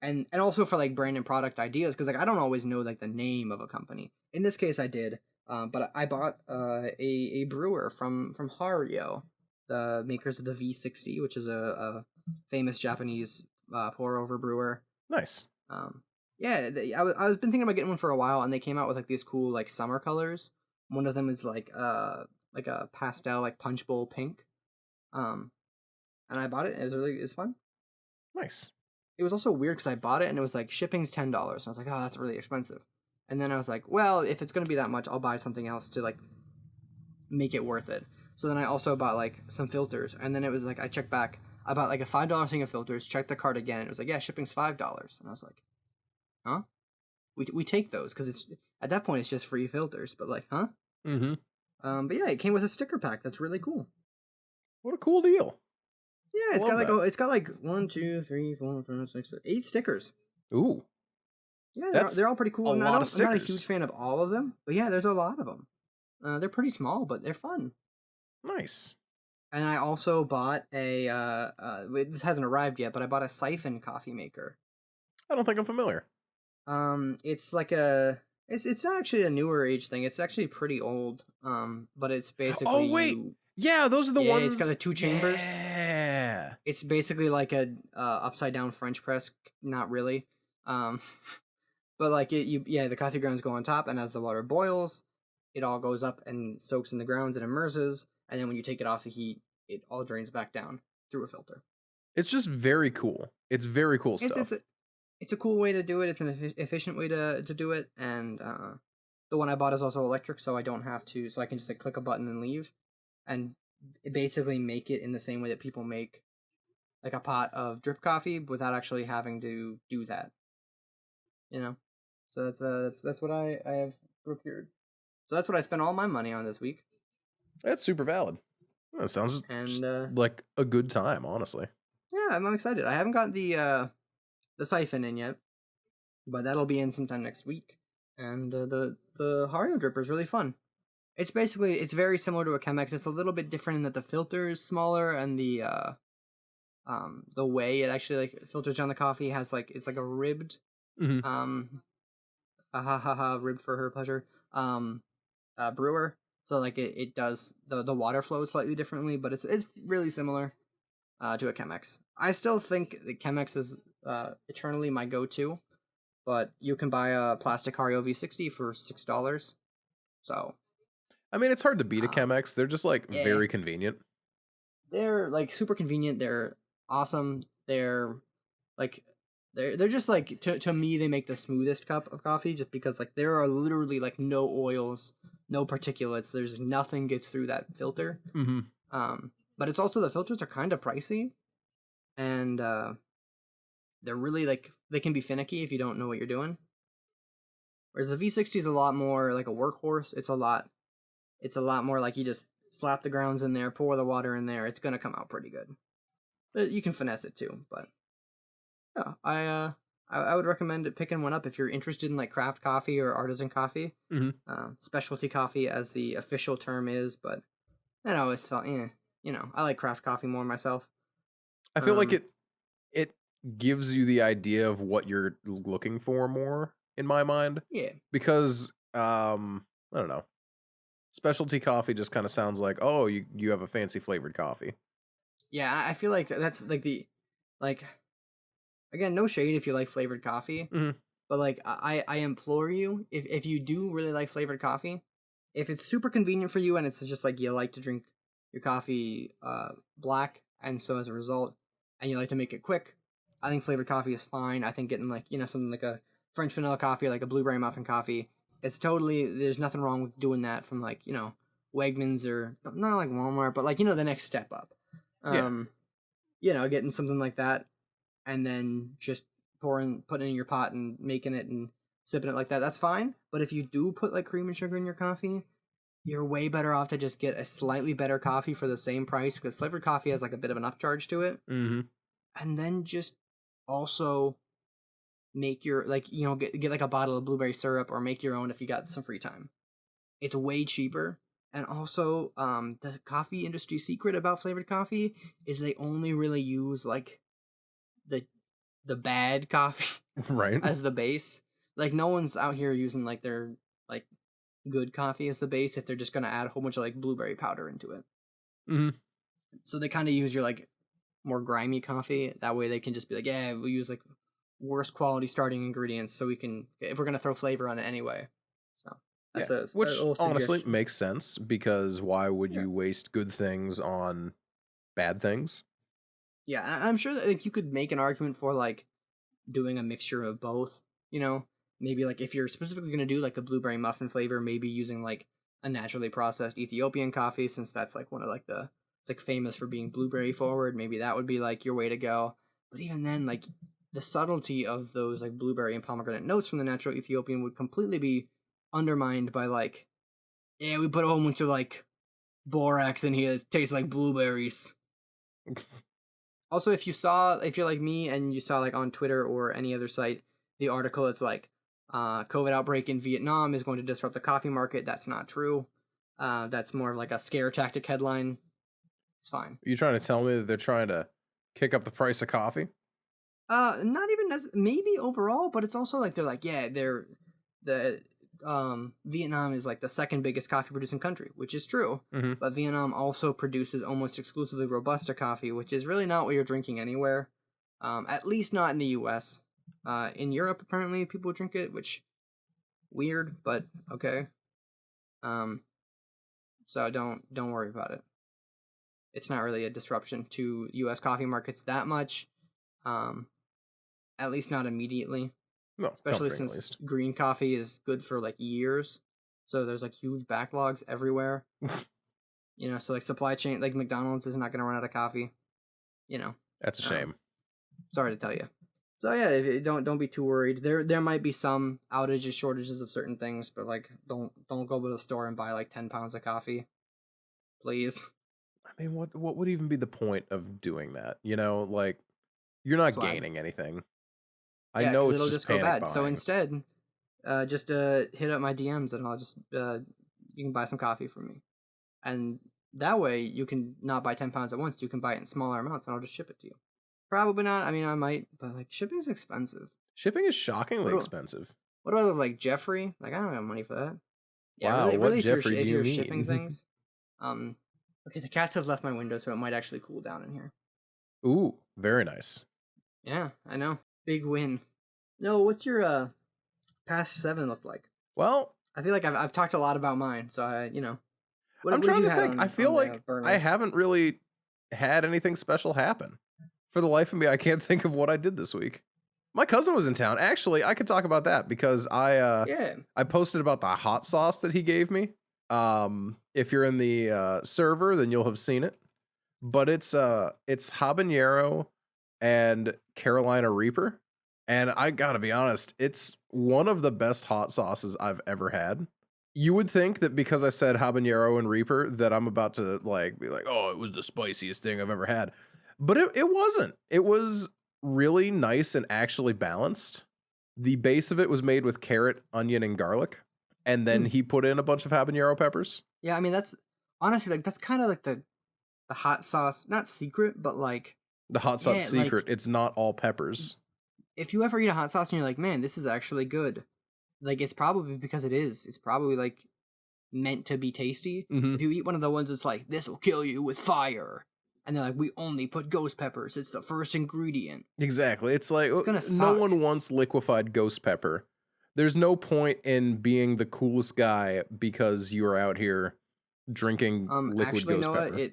And also for like brand and product ideas because like I don't always know like the name of a company. In this case, I did. But I bought a brewer from Hario, the makers of the V60, which is a famous Japanese pour over brewer. Nice. Yeah, I was been thinking about getting one for a while, and they came out with like these cool like summer colors. One of them is like a pastel like punch bowl pink. And I bought it. It's fun. Nice. It was also weird because I bought it and it was like shipping's $10. And I was like, oh, that's really expensive. And then I was like, well, if it's gonna be that much, I'll buy something else to like make it worth it. So then I also bought like some filters, and then it was like I checked back. I bought like a $5 thing of filters. Checked the cart again. It was like, yeah, shipping's $5, and I was like, huh? We take those because it's at that point it's just free filters. But like, huh? Mm-hmm. But yeah, it came with a sticker pack. That's really cool. What a cool deal. Yeah, it's got like 1, 2, 3, 4, 5, 6, 8 stickers. Ooh. Yeah, they're all pretty cool. A lot of stickers. I'm not a huge fan of all of them, but yeah, there's a lot of them. They're pretty small, but they're fun. Nice. And I also bought this hasn't arrived yet, but I bought a siphon coffee maker. I don't think I'm familiar. It's like it's not actually a newer age thing. It's actually pretty old. But it's basically Oh wait. Yeah, those are the ones. It's got the 2 chambers. Yeah. It's basically like a upside down French press. Not really. But like the coffee grounds go on top, and as the water boils, it all goes up and soaks in the grounds and immerses. And then when you take it off the heat, it all drains back down through a filter. It's just very cool. It's very cool stuff. It's a cool way to do it. It's an efficient way to do it. And the one I bought is also electric, so I don't have to. So I can just like click a button and leave, and basically make it in the same way that people make like a pot of drip coffee without actually having to do that. So that's what I have procured. So that's what I spent all my money on this week. That's super valid. That sounds like a good time, honestly. Yeah, I'm excited. I haven't got the siphon in yet, but that'll be in sometime next week. And the Hario dripper is really fun. It's very similar to a Chemex. It's a little bit different in that the filter is smaller, and the way it actually like filters down the coffee has like it's like a ribbed ribbed for her pleasure brewer. So like it does the water flows slightly differently, but it's really similar to a Chemex. I still think the Chemex is eternally my go-to, but you can buy a plastic Hario V60 for $6. So I mean, it's hard to beat a Chemex. They're just like very convenient. They're like super convenient. They're awesome. They're just like to me they make the smoothest cup of coffee just because like there are literally like no oils, no particulates. There's nothing gets through that filter. Mm-hmm. But it's also the filters are kind of pricey, and they're really like they can be finicky if you don't know what you're doing. Whereas the V60 is a lot more like a workhorse. It's a lot more like you just slap the grounds in there, pour the water in there. It's gonna come out pretty good. You can finesse it too, but yeah, I would recommend picking one up if you're interested in like craft coffee or artisan coffee, specialty coffee as the official term is. But I always felt, I like craft coffee more myself. I feel like Um, it gives you the idea of what you're looking for more in my mind, yeah, because I don't know. Specialty coffee just kind of sounds like, oh, you have a fancy flavored coffee. yeah, I feel like that's like like again, no shade if you like flavored coffee, Mhm. but like I implore you, if you do really like flavored coffee, if it's super convenient for you and it's just like you like to drink your coffee black, and so as a result, and you like to make it quick, I think flavored coffee is fine. I think getting like something like a French vanilla coffee, or like a blueberry muffin coffee, it's totally, there's nothing wrong with doing that from like Wegmans, or not like Walmart, but like the next step up. Yeah. Um, getting something like that, and then just putting it in your pot and making it and sipping it like that. That's fine. But if you do put like cream and sugar in your coffee, you're way better off to just get a slightly better coffee for the same price, because flavored coffee has like a bit of an upcharge to it. Mm-hmm. And then just also make your like get like a bottle of blueberry syrup, or make your own if you got some free time. It's way cheaper. And also, the coffee industry secret about flavored coffee is they only really use like the the bad coffee Right. as the base. Like no one's out here using like their like good coffee as the base if they're just gonna add a whole bunch of like blueberry powder into it. Mm-hmm. So they kind of use your like more grimy coffee. That way they can just be like, yeah, we'll use like worst quality starting ingredients, so we can, if we're gonna throw flavor on it anyway. So Yeah. that's a Which little honestly suggestion. makes sense, because why would Yeah, you waste good things on bad things? yeah. I'm sure that like you could make an argument for like doing a mixture of both. Maybe like if you're specifically gonna do like a blueberry muffin flavor, maybe using like a naturally processed Ethiopian coffee, since that's like one of like it's like famous for being blueberry forward. Maybe that would be like your way to go. But even then, like the subtlety of those like blueberry and pomegranate notes from the natural Ethiopian would completely be undermined by like, yeah, we put a whole bunch of like borax in here that tastes like blueberries. Also, if you're like me and you saw like on Twitter or any other site, the article, it's like, COVID outbreak in Vietnam is going to disrupt the coffee market. That's not true. That's more of like a scare tactic headline. It's fine. Are you trying to tell me that they're trying to kick up the price of coffee? Not even as maybe overall, but it's also like they're like, yeah, the Vietnam is like the second biggest coffee producing country, which is true. Mm-hmm. But Vietnam also produces almost exclusively Robusta coffee, which is really not what you're drinking anywhere. At least not in the U.S. In Europe, apparently people drink it, which weird, but okay. Um, so don't worry about it. It's not really a disruption to U.S. coffee markets that much. Um, at least not immediately. No, Especially comforting at since least. green coffee is good for like years. So there's like huge backlogs everywhere. So like supply chain, like McDonald's is not going to run out of coffee. You know, That's a um, shame. sorry to tell you. So yeah, if you don't be too worried. There might be some outages, shortages of certain things, but like don't go to the store and buy like 10 pounds of coffee, please. I mean, what would even be the point of doing that? Like, you're not Swag. gaining anything. I Yeah, know because it's it'll just just go panic bad. So buying. instead, just hit up my DMs and I'll just you can buy some coffee from me, and that way you can not buy 10 pounds at once. You can buy it in smaller amounts, and I'll just ship it to you. Probably not. I mean, I might, but like shipping's expensive. Shipping is What shockingly do expensive. what do I look like, Jeffrey? Like I don't have money for that. Yeah, Wow, really, what really. If you're Jeffrey do if you you're shipping mean? things, um, okay, the cats have left my window, so it might actually cool down in here. Ooh, very nice. Yeah, I know. Big win. No, what's your past seven look like? Well, I feel like I've talked a lot about mine, so I'm what have trying you to had think. I on feel the like I burner? haven't really had anything special happen. For the life of me, I can't think of what I did this week. My cousin was in town. Actually, I could talk about that because Yeah. I posted about the hot sauce that he gave me. If you're in the server, then you'll have seen it. But it's habanero, and Carolina Reaper. And I gotta be honest, it's one of the best hot sauces I've ever had. You would think that because I said habanero and Reaper that I'm about to like be like, oh, it was the spiciest thing I've ever had. But it wasn't. It was really nice and actually balanced. The base of it was made with carrot, onion, and garlic. And then Mm. he put in a bunch of habanero peppers. Yeah, I mean that's honestly like that's kind of like the hot sauce, not secret, but like The hot sauce yeah, like secret, it's not all peppers. if you ever eat a hot sauce and you're like, man, this is actually good, like it's probably because it is. It's probably like meant to be tasty. Hmm. If you eat one of the ones that's like, this will kill you with fire, and they're like, we only put ghost peppers, it's the first ingredient. Exactly. It's like It's gonna no suck. one wants liquefied ghost pepper. There's no point in being the coolest guy because you are out here drinking liquid Actually, ghost Noah, pepper.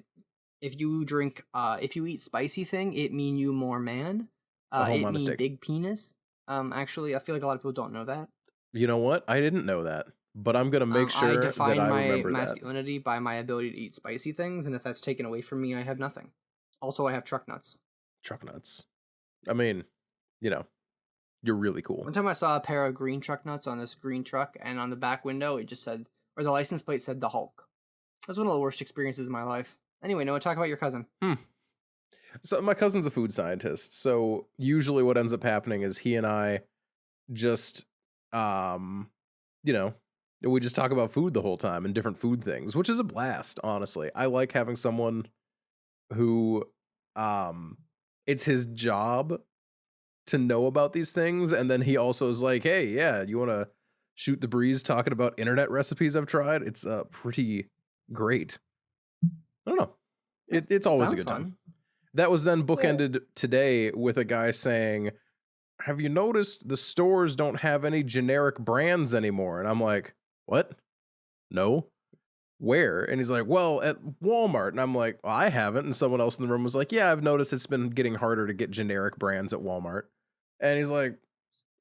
if you drink, if you eat spicy thing, it mean you more man. Oh, It my mean mistake. big penis. Actually, I feel like a lot of people don't know that. You know what? I didn't know that, but I'm gonna make I sure that define I my remember that. masculinity by my ability to eat spicy things, and if that's taken away from me, I have nothing. Also, I have truck nuts. Truck nuts. I mean, you know, you're really cool. One time I saw a pair of green truck nuts on this green truck, and on the back window it just said, or the license plate said, the Hulk. That was one of the worst experiences of my life. Anyway, Noah, talk about your cousin. Hmm. So my cousin's a food scientist. So usually what ends up happening is he and I just um you know, we just talk about food the whole time and different food things, which is a blast, honestly. I like having someone who um it's his job to know about these things, and then he also is like, "Hey, yeah, you want to shoot the breeze talking about internet recipes I've tried?" It's pretty great. I don't know. It's That always a sounds good time. fun. That was then Yeah. bookended today with a guy saying, "Have you noticed the stores don't have any generic brands anymore?" And I'm like, "What? No. Where?" And he's like, "Well, at Walmart." And I'm like, well, "I haven't." And someone else in the room was like, "Yeah, I've noticed it's been getting harder to get generic brands at Walmart." And he's like,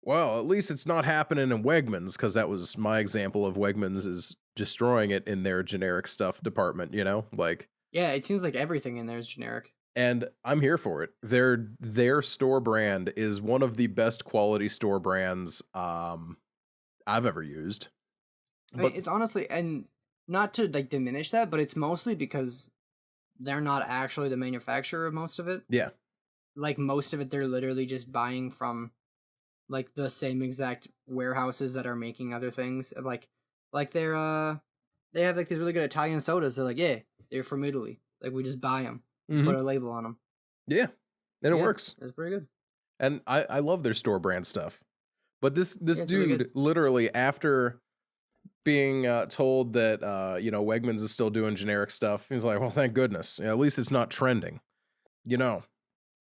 "Well, at least it's not happening in Wegmans," because that was my example of Wegmans is destroying it in their generic stuff department, you know? Like, Yeah, it seems like everything in there is generic. and I'm here for it. Their store brand is one of the best quality store brands I've ever used. I mean, But it's honestly, and not to like diminish that, but it's mostly because they're not actually the manufacturer of most of it. yeah. Like most of it, they're literally just buying from like the same exact warehouses that are making other things. Like they have like these really good Italian sodas. They're like, yeah, they're from Italy. Like we just buy them, put Mhm. a label on them. Yeah. And it Yeah, works. it's pretty good. And I love their store brand stuff. But this Yeah, it's really good. dude literally after being told that Wegmans is still doing generic stuff, he's like, "Well, thank goodness. Yeah, at least it's not trending." You know,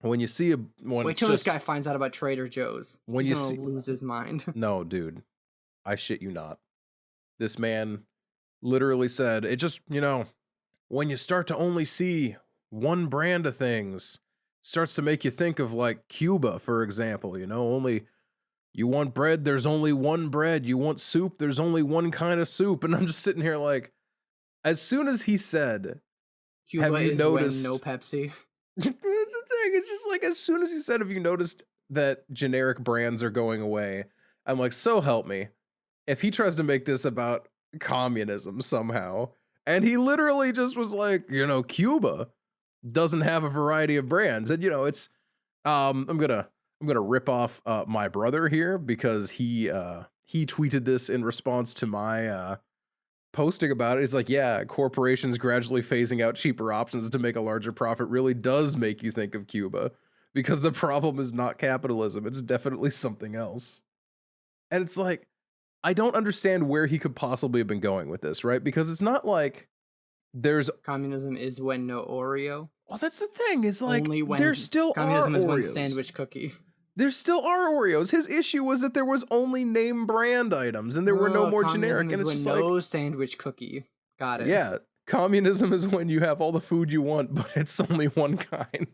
when you see when Wait it's till this just guy finds out about Trader Joe's. when He's you gonna see lose his mind. no, dude, I shit you not. This man literally said, "It just, when you start to only see one brand of things, it starts to make you think of like Cuba, for example, only you want bread, there's only one bread. You want soup, there's only one kind of soup." And I'm just sitting here like, as soon as he said, Cuba "Have you is when no noticed?" Pepsi. That's the thing. It's just like as soon as he said, "Have you noticed that generic brands are going away?" I'm like, so help me. If he tries to make this about communism somehow, and he literally just was like, Cuba doesn't have a variety of brands. And it's I'm gonna rip off my brother here because he tweeted this in response to my posting about it. He's like, "Yeah, corporations gradually phasing out cheaper options to make a larger profit really does make you think of Cuba because the problem is not capitalism, it's definitely something else." And it's like, I don't understand where he could possibly have been going with this, right? Because it's not like there's Communism is when no Oreo. well, that's the thing, is like Only there when still are communism is when Oreos. sandwich cookie. There still are Oreos. His issue was that there was only name brand items and there were no No, more communism generic. is And it's when just like, no sandwich cookie. Got it. yeah, communism is when you have all the food you want, but it's only one kind.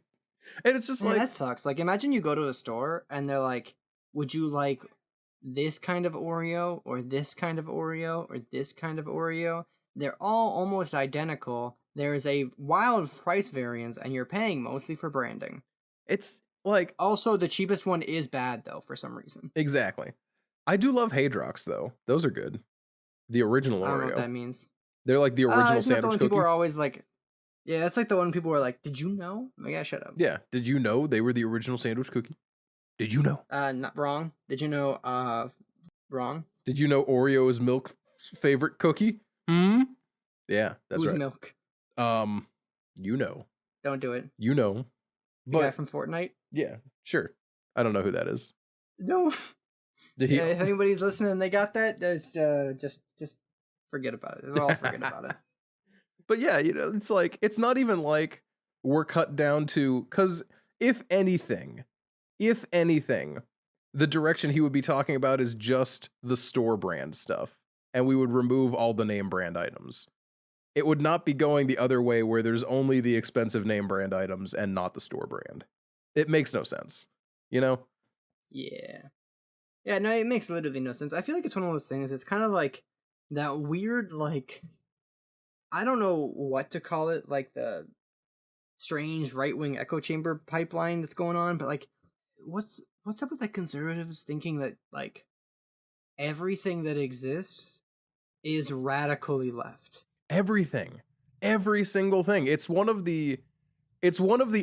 And it's just Man, like, that sucks. Like, imagine you go to a store and they're like, "Would you like this kind of Oreo or this kind of Oreo or this kind of Oreo?" They're all almost identical. There is a wild price variance, and you're paying mostly for branding. it's Like, Also, the cheapest one is bad though for some reason. exactly. I do love Haydrox though. Those are good. The original I don't know what Oreo. that means. They're like the original Isn't that the sandwich one people cookie. are always like? Yeah, that's like the one people are like, "Did you know?" I'm like, yeah, shut up. Yeah. Did you know they were the original sandwich cookie? Did you know? Not wrong. Did you know? Wrong. Did you know Oreo is Milk's favorite cookie? Hmm. Yeah, that's Who's right. Milk? Um, you know, Don't do it. you know, The guy but from Fortnite. yeah, sure. I don't know who that is. No. Did he? Yeah, if anybody's listening, and they got that. That's just forget about it. We'll all forget about it. But yeah, it's like it's not even like we're cut down to because if anything, the direction he would be talking about is just the store brand stuff, and we would remove all the name brand items. It would not be going the other way where there's only the expensive name brand items and not the store brand. It makes no sense, you know? Yeah. Yeah, no, it makes literally no sense. I feel like it's one of those things. It's kind of like that weird, like, I don't know what to call it, like the strange right wing echo chamber pipeline that's going on, but like, what's up with like conservatives thinking that like everything that exists is radically left? Everything. Every single thing. It's one of the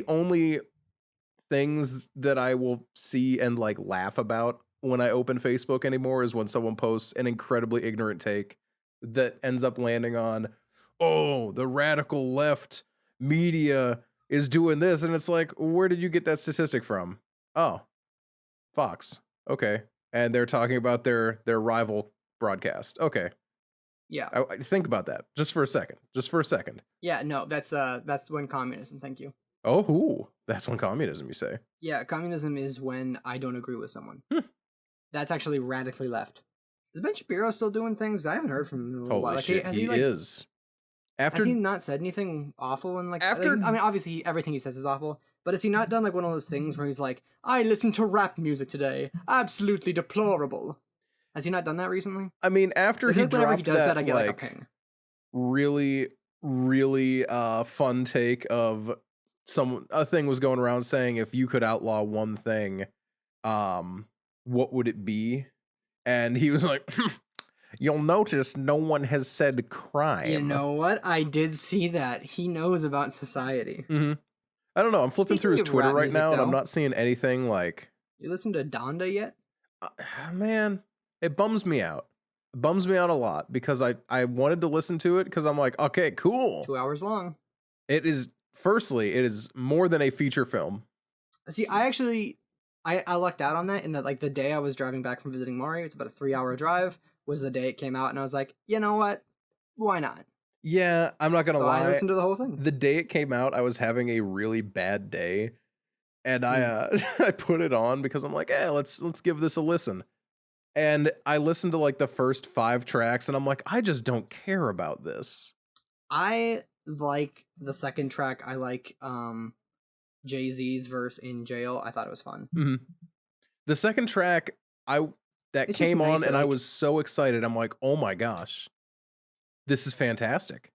only things that I will see and like laugh about when I open Facebook anymore is when someone posts an incredibly ignorant take that ends up landing on, oh, the radical left media is doing this. And it's like, where did you get that statistic from? Oh, Fox. Okay. And they're talking about their rival broadcast. Okay. Yeah, I think about that just for a second. Just for a second. yeah, no, that's when communism. Thank you. Oh, that's when communism, you say. Yeah, communism is when I don't agree with someone. Hmm. That's actually radically left. Is Ben Shapiro still doing things? I haven't heard from him in a little while. Holy Like, shit, has he like is. has he After not said anything awful? And like, after I mean, obviously everything he says is awful. But has he not done like one of those things where he's like, "I listened to rap music today, absolutely deplorable"? Has he not done that recently? I mean, after I feel he like whenever he dropped does that, that I get like a like ping. really really fun take of a thing was going around saying if you could outlaw one thing, what would it be? And he was like, you'll notice no one has said crime. You know what? I did see that. He knows about society. Hmm. I don't know. I'm flipping through Speaking his of Twitter rap right music, now, and I'm though, not seeing anything like. you listen to Donda yet? Uh, Man, it bums me out. It bums me out a lot because I wanted to listen to it because I'm like, okay, cool. 2 hours long. It is. Firstly, it is more than a feature film. See, I actually, I lucked out on that in that like the day I was driving back from visiting Mari, it's about a 3 hour drive, was the day it came out, and I was like, you know what? Why not? Yeah, I'm not gonna So I lie. listened to the whole thing. The day it came out, I was having a really bad day, and I I put it on because I'm like, let's give this a listen. And I listened to like the first 5 tracks, and I'm like, I just don't care about this. I like the second track. I like Jay-Z's verse in Jail. I thought it was fun. Hmm. The second track, that It's just came nice on, that, and I like, was so excited. I'm like, oh my gosh, this is fantastic.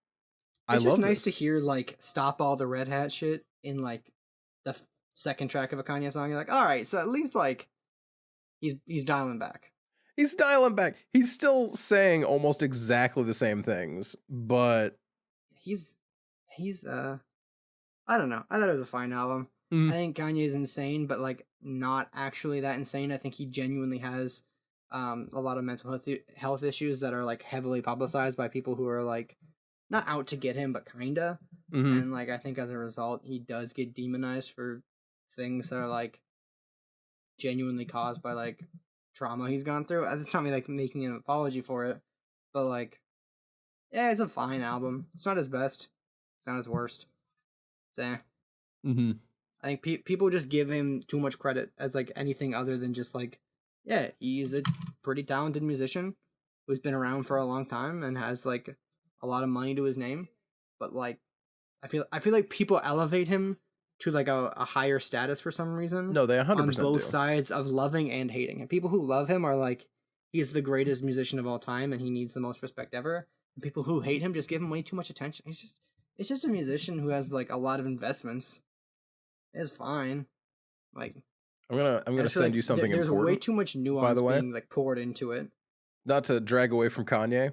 I it's just love nice to this. hear like Stop All the Red Hat shit in like the second track of a Kanye song. You're like, all right, so at least like he's dialing back. He's dialing back. He's still saying almost exactly the same things, but He's I don't know. I thought it was a fine album. I mm, think Kanye is insane, but like not actually that insane. I think he genuinely has a lot of mental health issues that are like heavily publicized by people who are like not out to get him, but kinda. mhm. And like I think as a result, he does get demonized for things that are like genuinely caused by like trauma he's gone through. It's not me like making an apology for it, but like yeah, it's a fine album. It's not his best. It's not his worst. It's eh. Mhm. I think people just give him too much credit as like anything other than just like, yeah, he's a pretty talented musician who's been around for a long time and has like a lot of money to his name. But like, I feel like people elevate him to like a higher status for some reason No, they on 100% both do. sides of loving and hating. And people who love him are like, he's the greatest musician of all time and he needs the most respect ever. And people who hate him just give him way too much attention. It's just a musician who has like a lot of investments. It's fine. Like, I'm I gonna just feel send like you something there's way important, too much by nuance the way. being like poured into it. Not to drag away from Kanye,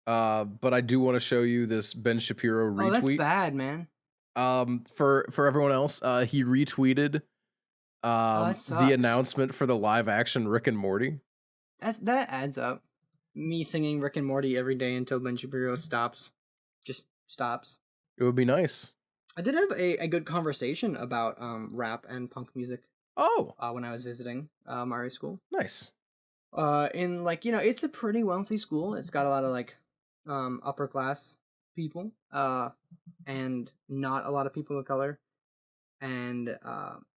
but I do want to show you this Ben Shapiro Oh, that's retweet. bad, man. For everyone else, he retweeted Oh, that the sucks. announcement for the live action Rick and Morty. That adds up. Me singing Rick and Morty every day until Ben Shapiro stops. Just stops. It would be nice. I did have a good conversation about rap and punk music Oh, when I was visiting Murray School. nice. In like, it's a pretty wealthy school. It's got a lot of like upper class people and not a lot of people of color. And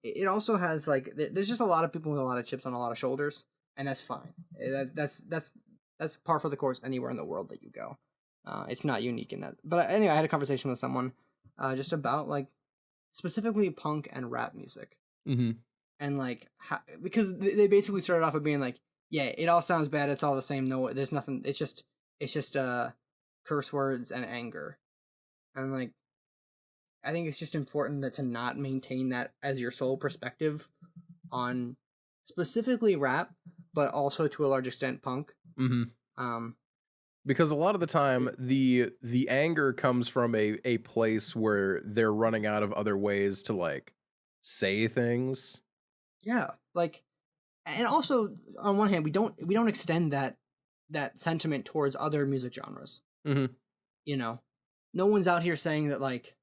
it also has like there's just a lot of people with a lot of chips on a lot of shoulders, and that's fine. That's par for the course anywhere in the world that you go. It's not unique in that. But anyway, I had a conversation with someone just about like specifically punk and rap music, Mm-hmm. and like because they basically started off with being like, yeah, it all sounds bad. It's all the same. No, there's nothing. It's just curse words and anger, and like I think it's just important that to not maintain that as your sole perspective on specifically rap, but also to a large extent punk. Mm-hmm. Um, Because a lot of the time, it- the anger comes from a place where they're running out of other ways to like say things. yeah, like, and also on one hand, we don't extend that sentiment towards other music genres. Mm-hmm. You know, no one's out here saying that like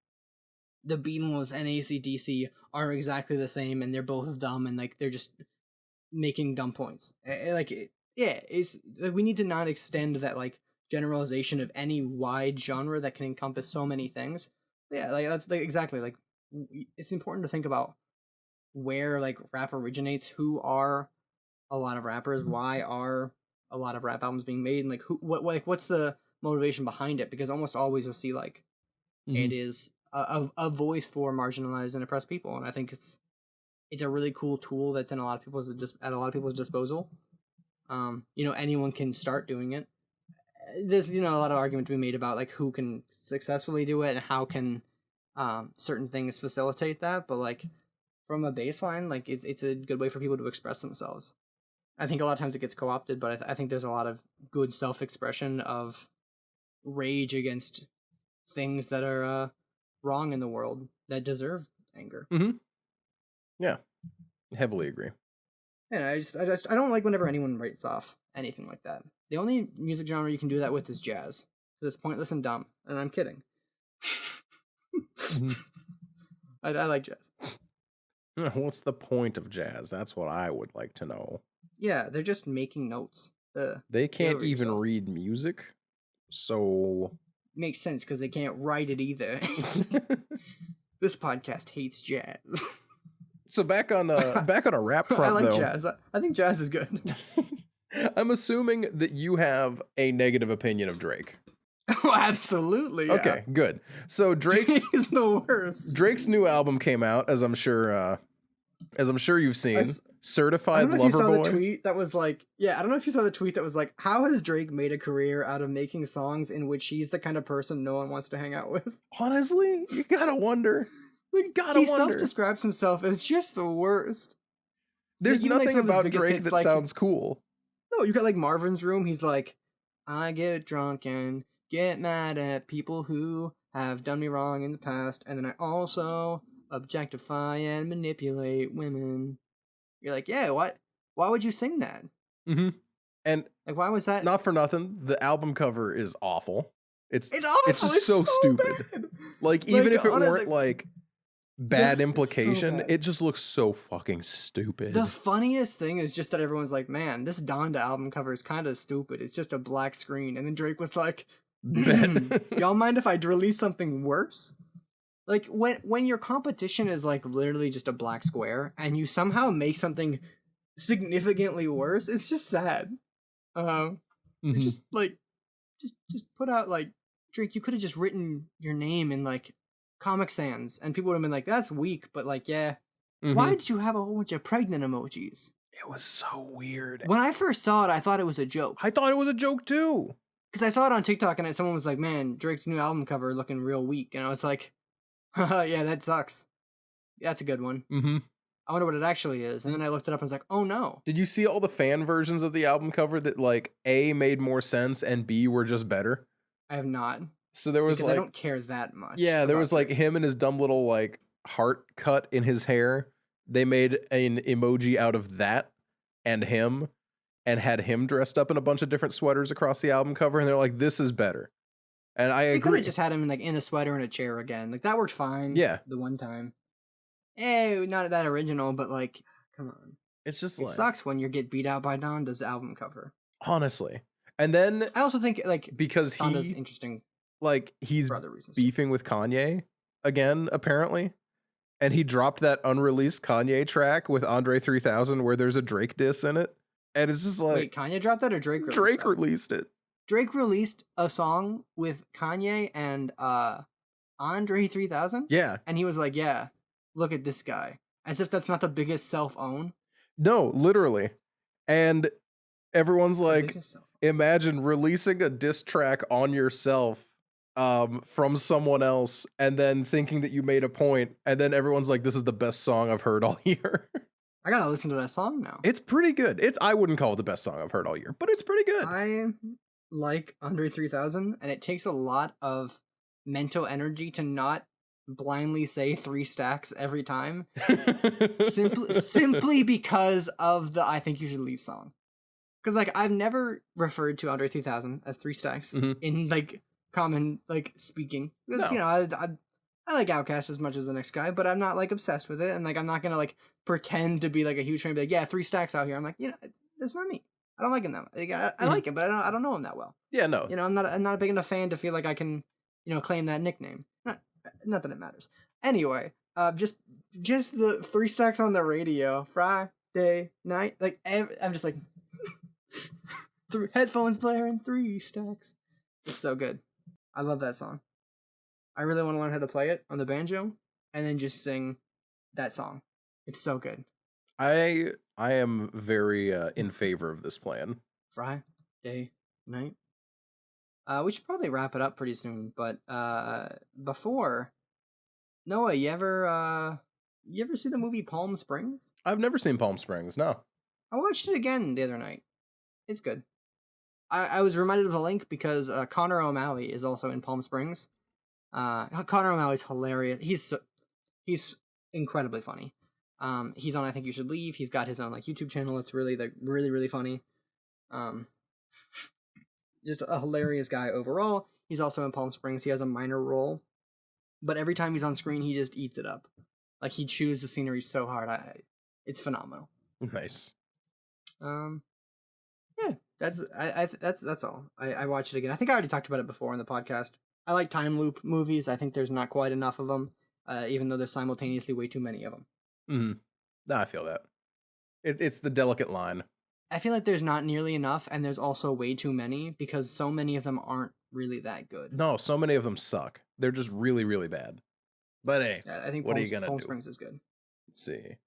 the Beatles and AC/DC are exactly the same and they're both dumb and like they're just making dumb points. Yeah, it's like we need to not extend that like generalization of any wide genre that can encompass so many things. Yeah, like that's like exactly like it's important to think about where like rap originates, who are a lot of rappers, why are a lot of rap albums being made, and like what's the motivation behind it? Because almost always you'll see like Mm-hmm. it is a voice for marginalized and oppressed people, and I think it's a really cool tool that's in a lot of people's just at a lot of people's disposal. Anyone can start doing it. There's a lot of argument to be made about like who can successfully do it and how can certain things facilitate that. But like from a baseline, like it's a good way for people to express themselves. I think a lot of times it gets co-opted, but I think there's a lot of good self-expression of rage against things that are wrong in the world that deserve anger. Mm-hmm. Yeah, heavily agree. And I don't like whenever anyone writes off anything like that. The only music genre you can do that with is jazz. 'Cause it's pointless and dumb. And I'm kidding. Mm-hmm. I like jazz. What's the point of jazz? That's what I would like to know. Yeah, they're just making notes. They Get can't over even yourself. read music, so Makes sense because they can't write it either. This podcast hates jazz. so back on a rap I front like though. jazz. I think jazz is good. I'm assuming that you have a negative opinion of Drake. Oh, absolutely. Yeah. Okay, good. So He's the worst. Drake's new album came out, as I'm sure you've seen. I Certified don't know if you Lover saw the Boy. tweet that was like, yeah, I don't know if you saw the tweet that was like, how has Drake made a career out of making songs in which he's the kind of person no one wants to hang out with? Honestly, you gotta wonder. Like, Gotta he wonder. self-describes himself as just the worst. There's Like, even, like, nothing some of his about biggest Drake hits, that like- sounds cool. No, you got like Marvin's Room. He's like, I get drunk and get mad at people who have done me wrong in the past, and then I also objectify and manipulate women. You're like, yeah, what? Why would you sing that? Mm-hmm. And Like, why was that? not for nothing, the album cover is awful. It's awful. It's just so stupid. Bad. Like, even if it on it, weren't like bad it's so implication, bad. it just looks so fucking stupid. The funniest thing is just that everyone's like, man, this Donda album cover is kind of stupid. It's just a black screen. And then Drake was like, y'all mind if I release something worse? Like when your competition is like literally just a black square and you somehow make something significantly worse, it's just sad. Mhm. Just like just put out like Drake, you could have just written your name in like Comic Sans and people would have been like, that's weak, but like, yeah. Mhm. Why did you have a whole bunch of pregnant emojis? It was so weird. When I first saw it, I thought it was a joke. I thought it was a joke too. Because I saw it on TikTok and someone was like, man, Drake's new album cover looking real weak. And I was like, haha, yeah, that sucks. That's a good one. Mm-hmm. I wonder what it actually is. And then I looked it up and was like, oh no. Did you see all the fan versions of the album cover that like A made more sense and B were just better? I have not. So there was Because I like don't care that much. yeah, there was about like Drake. him and his dumb little like heart cut in his hair. They made an emoji out of that and him and had him dressed up in a bunch of different sweaters across the album cover and they're like this is better. And I They could agree. have just had him in a sweater and a chair again. Like that worked fine. Yeah. The one time. Not that original, but like, come on. It's just It like sucks when you get beat out by Donda's album cover. honestly. And then I also think like because Donda's he interesting like he's for other reasons. beefing with Kanye again apparently. And he dropped that unreleased Kanye track with Andre 3000 where there's a Drake diss in it. And it's just like Wait, Kanye dropped that or Drake released Drake that? released it. Drake released a song with Kanye and Andre 3000? Yeah. And he was like, yeah, look at this guy. As if that's not the biggest self-own. No, literally. And everyone's It's the like, biggest self-own. imagine releasing a diss track on yourself from someone else and then thinking that you made a point. And then everyone's like, this is the best song I've heard all year. I gotta listen to that song now. It's pretty good. I wouldn't call it the best song I've heard all year, but it's pretty good. I like Andre 3000, and it takes a lot of mental energy to not blindly say 3 stacks every time. simply because of the I Think You Should Leave song. Because like I've never referred to Andre 3000 as 3 stacks in like common like speaking. Because you know I like Outkast as much as the next guy, but I'm not like obsessed with it, and like I'm not gonna like pretend to be like a huge fan. And be like, yeah, 3 stacks out here. I'm like, you know, that's not me. I don't like him that much. Like, I like him, but I don't know him that well. Yeah, no. You know, I'm not a big enough fan to feel like I can, you know, claim that nickname. Not that it matters. Anyway, just the 3 stacks on the radio Friday night. Like I'm just like headphones blaring 3 stacks. It's so good. I love that song. I really want to learn how to play it on the banjo and then just sing that song. It's so good. I am very in favor of this plan. Friday night. We should probably wrap it up pretty soon, but before Noah, you ever see the movie Palm Springs? I've never seen Palm Springs, no. I watched it again the other night. It's good. I was reminded of the link because Connor O'Malley is also in Palm Springs. Connor O'Malley's hilarious. He's incredibly funny. He's on I Think You Should Leave. He's got his own like YouTube channel. It's really really funny. Just a hilarious guy overall. He's also in Palm Springs. He has a minor role, but every time he's on screen, he just eats it up. Like he chews the scenery so hard. It's phenomenal. Nice. Yeah, that's all. I watched it again. I think I already talked about it before on the podcast. I like time loop movies. I think there's not quite enough of them, even though there's simultaneously way too many of them. No, I feel that. It's the delicate line. I feel like there's not nearly enough, and there's also way too many because so many of them aren't really that good. No, so many of them suck. They're just really, really bad. But hey, I think what are you gonna Palm do? Springs is good. Let's see.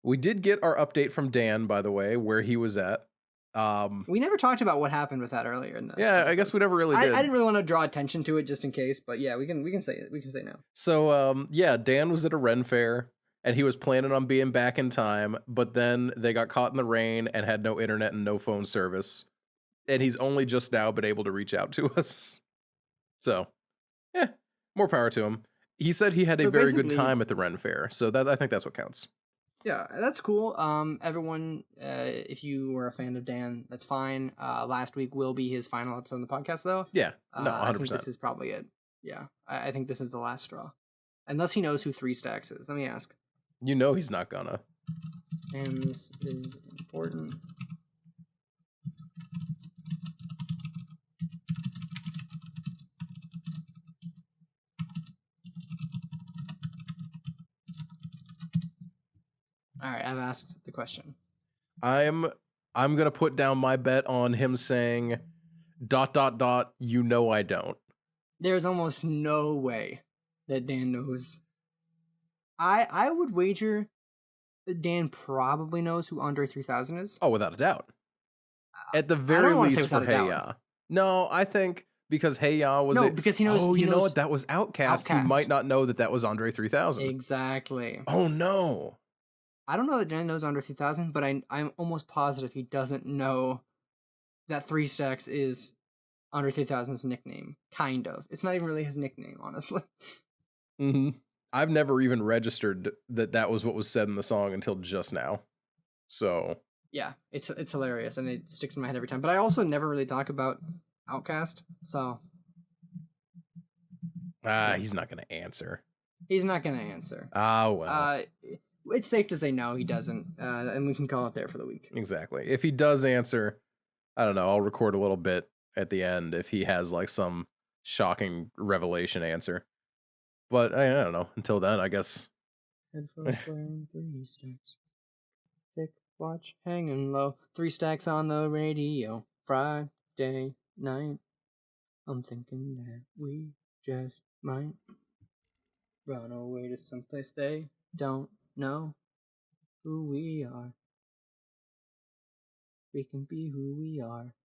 We did get our update from Dan, by the way, where he was at. We never talked about what happened with that earlier. In the episode. I guess we never really did. I didn't really want to draw attention to it just in case, but yeah, we can say it. We can say now. So Dan was at a Ren fair and he was planning on being back in time, but then they got caught in the rain and had no internet and no phone service. And he's only just now been able to reach out to us. So, yeah, more power to him. He said he had a very good time at the Ren fair, so I think that's what counts. Yeah, that's cool. Everyone, if you were a fan of Dan, that's fine. Last week will be his final episode on the podcast, though. Yeah, no, 100%. I think this is probably it. Yeah, I think this is the last straw. Unless he knows who 3 stacks is. Let me ask. You know he's not gonna. And this is important. All right, I've asked the question. I'm gonna put down my bet on him saying ... You know I don't. There's almost no way that Dan knows. I would wager that Dan probably knows who Andre 3000 is. Oh, without a doubt. At the very least for Hey Ya. No, I think because Hey Ya was because he knows. Oh, you know what? That was Outkast. He might not know that was Andre 3000. Exactly. Oh no. I don't know that Dan knows Andre 3000, but I'm almost positive he doesn't know that Three Stacks is Andre 3000's nickname. Kind of. It's not even really his nickname, honestly. Mm-hmm. I've never even registered that was what was said in the song until just now. So yeah, it's hilarious and it sticks in my head every time. But I also never really talk about Outcast, so he's not gonna answer. he's not gonna answer. Well. It's safe to say no, he doesn't, and we can call it there for the week. Exactly. If he does answer, I don't know. I'll record a little bit at the end if he has like some shocking revelation answer. But I don't know. Until then, I guess. Headphones wearing 3 stacks. Thick watch hanging low. 3 stacks on the radio. Friday night. I'm thinking that we just might run away to someplace they don't know who we are. We can be who we are.